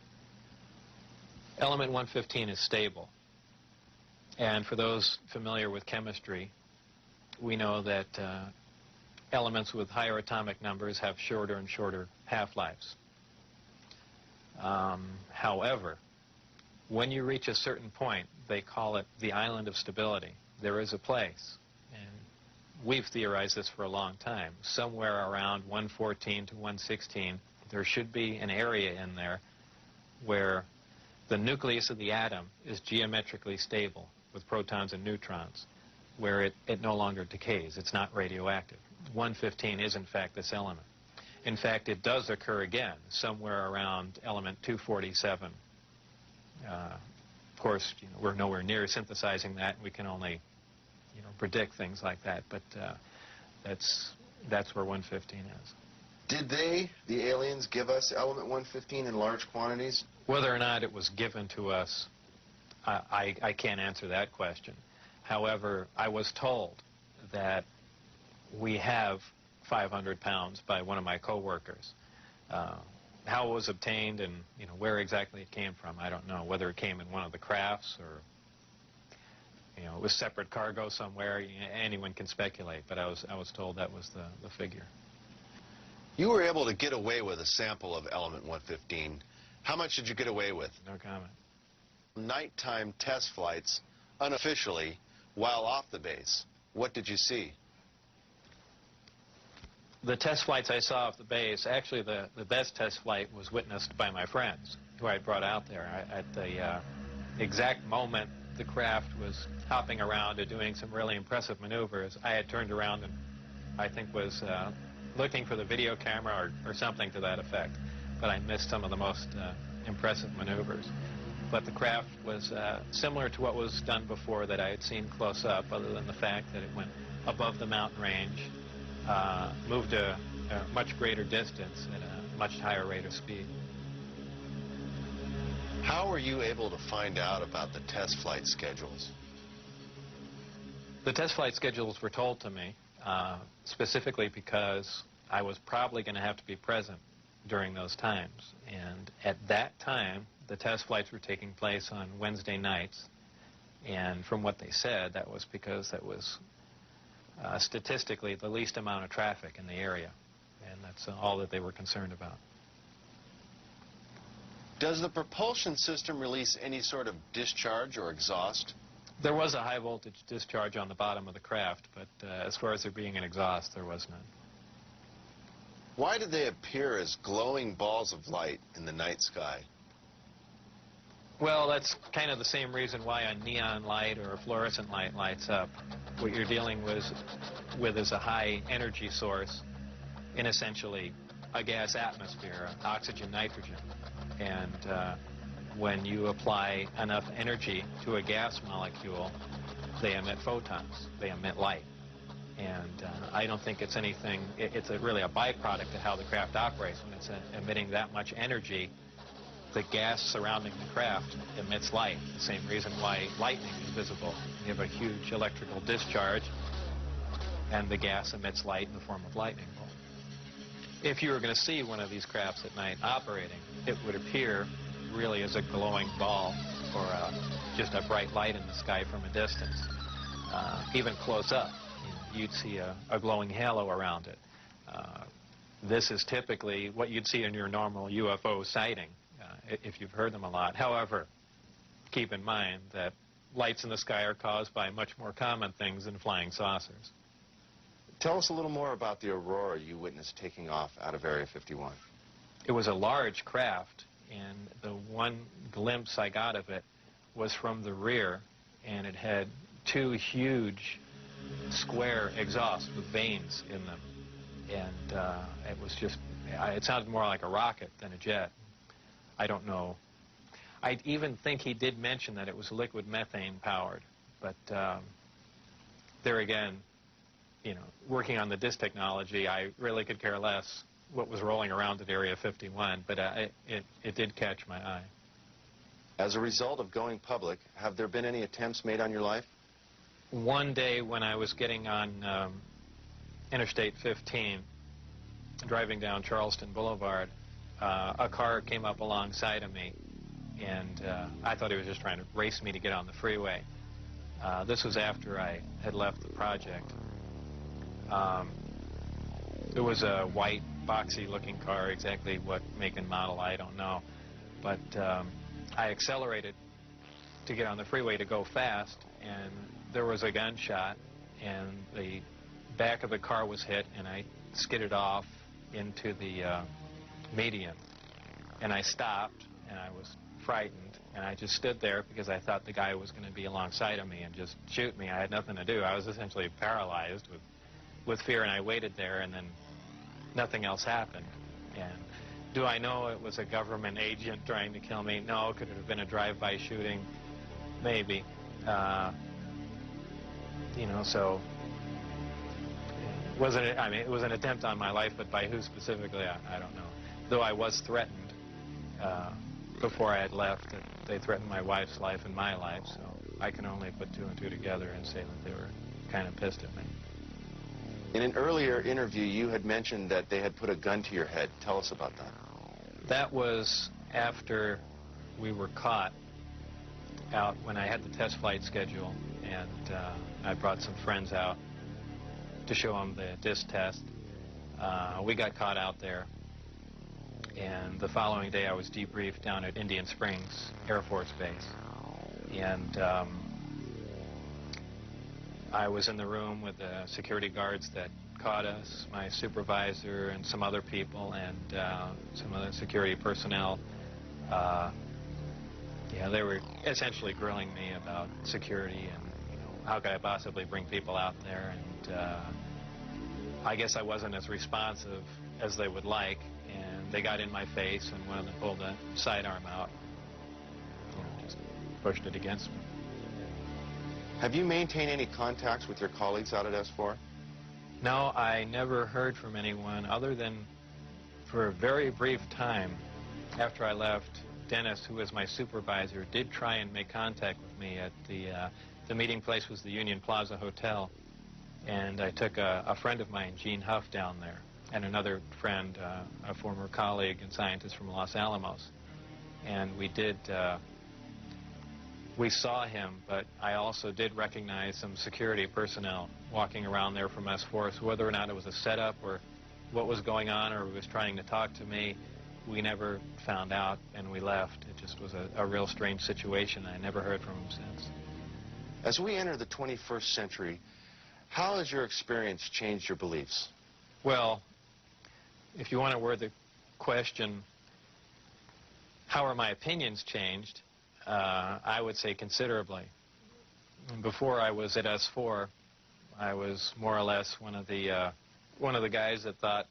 Element 115 is stable. And for those familiar with chemistry, we know that elements with higher atomic numbers have shorter and shorter half-lives. However, when you reach a certain point, they call it the island of stability. There is a place, and we've theorized this for a long time, somewhere around 114 to 116, there should be an area in there where the nucleus of the atom is geometrically stable with protons and neutrons, where it no longer decays. It's not radioactive. 115 is, in fact, this element. In fact, it does occur again somewhere around element 247. Of course, you know, we're nowhere near synthesizing that. We can only, you know, predict things like that. But that's where 115 is. Did the aliens, give us element 115 in large quantities? Whether or not it was given to us, I can't answer that question. However, I was told that we have 500 pounds by one of my co-workers. How it was obtained and, you know, where exactly it came from, I don't know. Whether it came in one of the crafts or, you know, it was separate cargo somewhere, anyone can speculate. But I was told that was the figure. You were able to get away with a sample of element 115. How much did you get away with? No comment. Nighttime test flights, unofficially, while off the base. What did you see? The test flights I saw off the base, actually the best test flight was witnessed by my friends who I had brought out there. At the exact moment the craft was hopping around and doing some really impressive maneuvers, I had turned around and I think was looking for the video camera or something to that effect. But I missed some of the most impressive maneuvers. But the craft was similar to what was done before that I had seen close up, other than the fact that it went above the mountain range, moved a much greater distance at a much higher rate of speed. How were you able to find out about the test flight schedules? The test flight schedules were told to me specifically because I was probably going to have to be present during those times. And at that time, the test flights were taking place on Wednesday nights. And from what they said, that was because that was statistically the least amount of traffic in the area. And that's all that they were concerned about. Does the propulsion system release any sort of discharge or exhaust? There was a high voltage discharge on the bottom of the craft, but as far as there being an exhaust, there was none. Why did they appear as glowing balls of light in the night sky? Well, that's kind of the same reason why a neon light or a fluorescent light lights up. What you're dealing with is a high energy source in essentially a gas atmosphere, oxygen, nitrogen. And when you apply enough energy to a gas molecule, they emit photons, they emit light. And I don't think it's anything, it's really a byproduct of how the craft operates. When it's emitting that much energy, the gas surrounding the craft emits light, the same reason why lightning is visible. You have a huge electrical discharge, and the gas emits light in the form of lightning bolt. If you were going to see one of these crafts at night operating, it would appear really as a glowing ball or just a bright light in the sky from a distance. Even close up, you'd see a glowing halo around it. This is typically what you'd see in your normal UFO sighting, if you've heard them a lot. However, keep in mind that lights in the sky are caused by much more common things than flying saucers. Tell us a little more about the aurora you witnessed taking off out of Area 51. It was a large craft, and the one glimpse I got of it was from the rear, and it had two huge square exhausts with vanes in them. And it was just, it sounded more like a rocket than a jet. I don't know. I even think he did mention that it was liquid methane powered, but there again, you know, working on the disk technology, I really could care less what was rolling around at Area 51, but it did catch my eye. As a result of going public, have there been any attempts made on your life? One day when I was getting on Interstate 15, driving down Charleston Boulevard, a car came up alongside of me, and I thought he was just trying to race me to get on the freeway. This was after I had left the project. It was a white, boxy-looking car. Exactly what make and model, I don't know. But I accelerated to get on the freeway to go fast, and there was a gunshot, and the back of the car was hit, and I skidded off into the median. And I stopped, and I was frightened, and I just stood there because I thought the guy was going to be alongside of me and just shoot me. I had nothing to do. I was essentially paralyzed with fear, and I waited there, and then nothing else happened. And do I know it was a government agent trying to kill me? No. Could it have been a drive-by shooting? Maybe. You know, so it was an attempt on my life, but by who specifically, I don't know. Though I was threatened before I had left. They threatened my wife's life and my life, so I can only put two and two together and say that they were kind of pissed at me. In an earlier interview, you had mentioned that they had put a gun to your head. Tell us about that. That was after we were caught out when I had the test flight schedule, and I brought some friends out to show them the disc test. We got caught out there, and the following day I was debriefed down at Indian Springs Air Force Base. And I was in the room with the security guards that caught us, my supervisor and some other people, and some other security personnel. Yeah, they were essentially grilling me about security and, you know, how could I possibly bring people out there. And I guess I wasn't as responsive as they would like, and they got in my face, and one of them pulled a sidearm out, you know, just pushed it against me. Have you maintained any contacts with your colleagues out at S4? No, I never heard from anyone other than for a very brief time after I left. Dennis, who was my supervisor, did try and make contact with me at the meeting place was the Union Plaza Hotel, and I took a friend of mine, Gene Huff, down there, and another friend, a former colleague and scientist from Los Alamos, and we saw him, but I also did recognize some security personnel walking around there from S4, so whether or not it was a setup or what was going on or he was trying to talk to me, we never found out, and we left. It just was a real strange situation. I never heard from him since. As we enter the 21st century, how has your experience changed your beliefs? Well, if you want to word the question, how are my opinions changed, I would say considerably. Before I was at S4, I was more or less one of the guys that thought,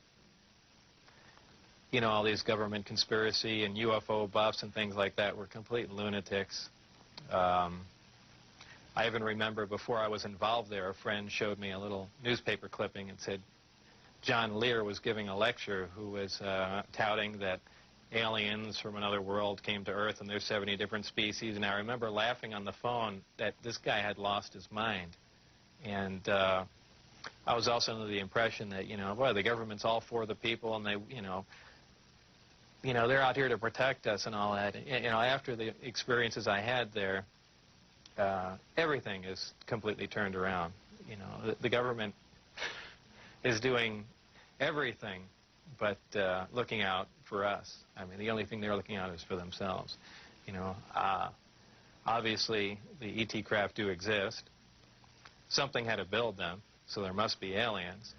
you know, all these government conspiracy and UFO buffs and things like that were complete lunatics. I even remember before I was involved there, a friend showed me a little newspaper clipping and said John Lear was giving a lecture who was touting that aliens from another world came to Earth and there's 70 different species. And I remember laughing on the phone that this guy had lost his mind. And I was also under the impression that, you know, boy, the government's all for the people, and they, you know, they're out here to protect us and all that. You know, after the experiences I had there, everything is completely turned around. You know, the government is doing everything but looking out for us. I mean, the only thing they're looking out is for themselves. You know, obviously the ET craft do exist. Something had to build them, so there must be aliens.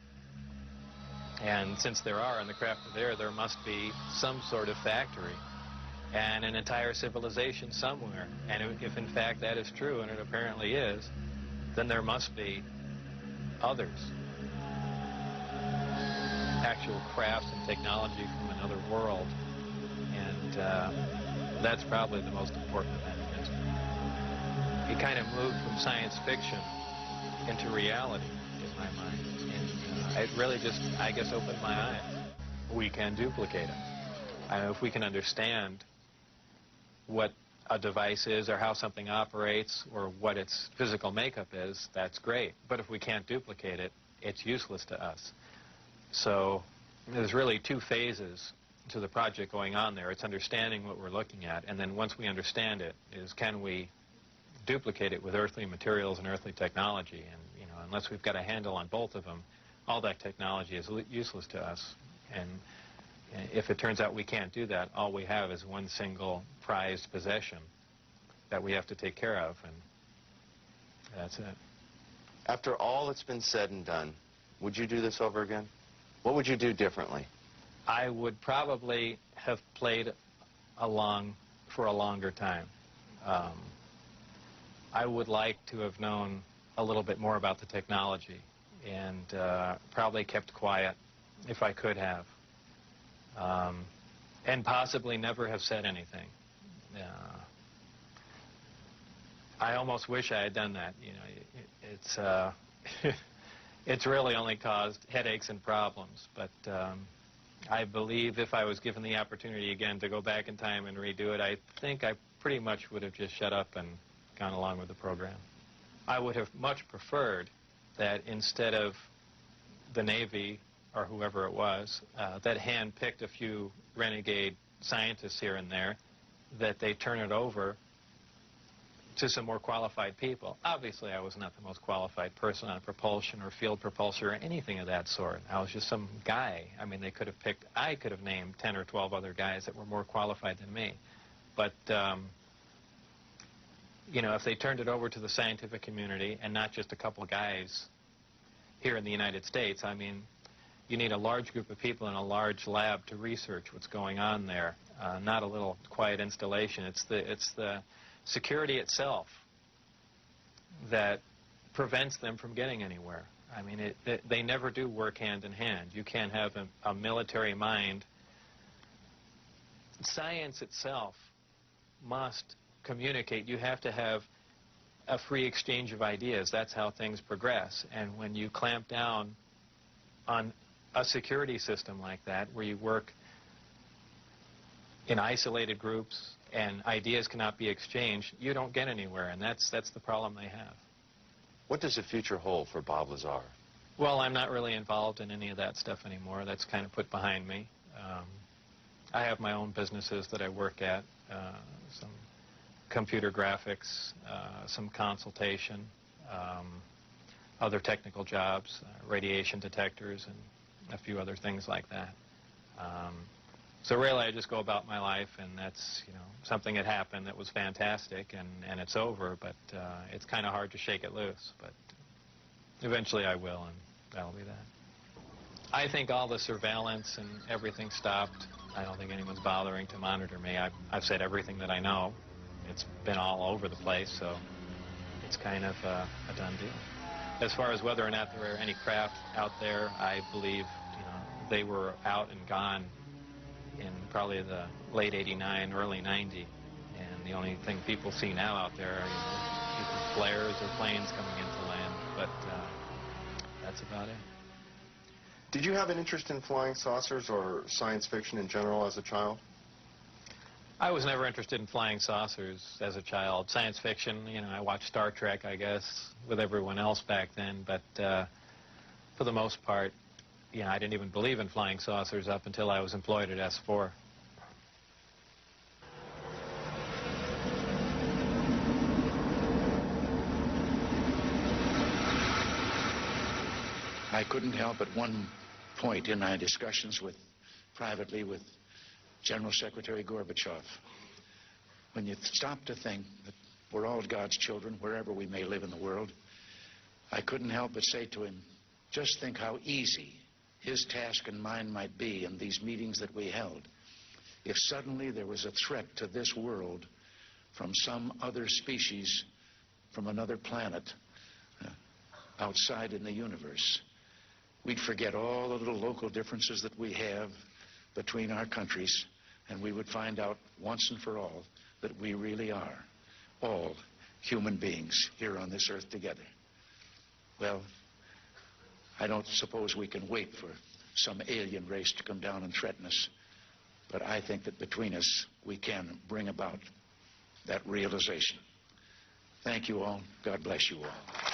And since there are, and the craft are there must be some sort of factory and an entire civilization somewhere. And if in fact that is true, and it apparently is, then there must be others. Actual crafts and technology from another world. And that's probably the most important event in history. It kind of moved from science fiction into reality, in my mind. And it really just, I guess, opened my eyes. We can duplicate it. If we can understand what a device is or how something operates or what its physical makeup is, that's great. But if we can't duplicate it, it's useless to us. So there's really two phases to the project going on there. It's understanding what we're looking at, and then once we understand it, is can we duplicate it with earthly materials and earthly technology? And, you know, unless we've got a handle on both of them, all that technology is useless to us. And if it turns out we can't do that, all we have is one single prized possession that we have to take care of, and that's it. After all that's been said and done, would you do this over again? What would you do differently? I would probably have played along for a longer time. I would like to have known a little bit more about the technology, and probably kept quiet if I could have, and possibly never have said anything. I almost wish I had done that. You know, it's it's really only caused headaches and problems. But I believe if I was given the opportunity again to go back in time and redo it, I think I pretty much would have just shut up and gone along with the program. I would have much preferred that instead of the Navy or whoever it was that hand-picked a few renegade scientists here and there, that they turn it over to some more qualified people. Obviously, I was not the most qualified person on propulsion or field propulsion or anything of that sort. I was just some guy. I mean, they could have picked, I could have named 10 or 12 other guys that were more qualified than me. But, you know, if they turned it over to the scientific community and not just a couple guys here in the United States, I mean, you need a large group of people in a large lab to research what's going on there, not a little quiet installation. It's the security itself that prevents them from getting anywhere. I mean, they never do work hand in hand. You can't have a military mind. Science itself must communicate. You have to have a free exchange of ideas. That's how things progress. And when you clamp down on a security system like that, where you work in isolated groups and ideas cannot be exchanged, you don't get anywhere, and that's the problem they have. What does the future hold for Bob Lazar? Well, I'm not really involved in any of that stuff anymore. That's kind of put behind me. I have my own businesses that I work at, some computer graphics, some consultation, other technical jobs, radiation detectors, and a few other things like that. So really, I just go about my life, and that's, you know, something that happened that was fantastic, and it's over, but it's kind of hard to shake it loose. But eventually I will, and that'll be that. I think all the surveillance and everything stopped. I don't think anyone's bothering to monitor me. I've said everything that I know. It's been all over the place, so it's kind of a done deal. As far as whether or not there are any craft out there, I believe, you know, they were out and gone in probably the late '89, early '90, and the only thing people see now out there are either flares or planes coming into land, but that's about it. Did you have an interest in flying saucers or science fiction in general as a child? I was never interested in flying saucers as a child. Science fiction, you know, I watched Star Trek, I guess, with everyone else back then, but for the most part, you know, I didn't even believe in flying saucers up until I was employed at S4. I couldn't help at one point in my discussions privately with General Secretary Gorbachev, when you stop to think that we're all God's children, wherever we may live in the world, I couldn't help but say to him, just think how easy his task and mine might be in these meetings that we held if suddenly there was a threat to this world from some other species from another planet outside in the universe. We'd forget all the little local differences that we have between our countries, and we would find out once and for all that we really are all human beings here on this earth together. Well, I don't suppose we can wait for some alien race to come down and threaten us, but I think that between us we can bring about that realization. Thank you all. God bless you all.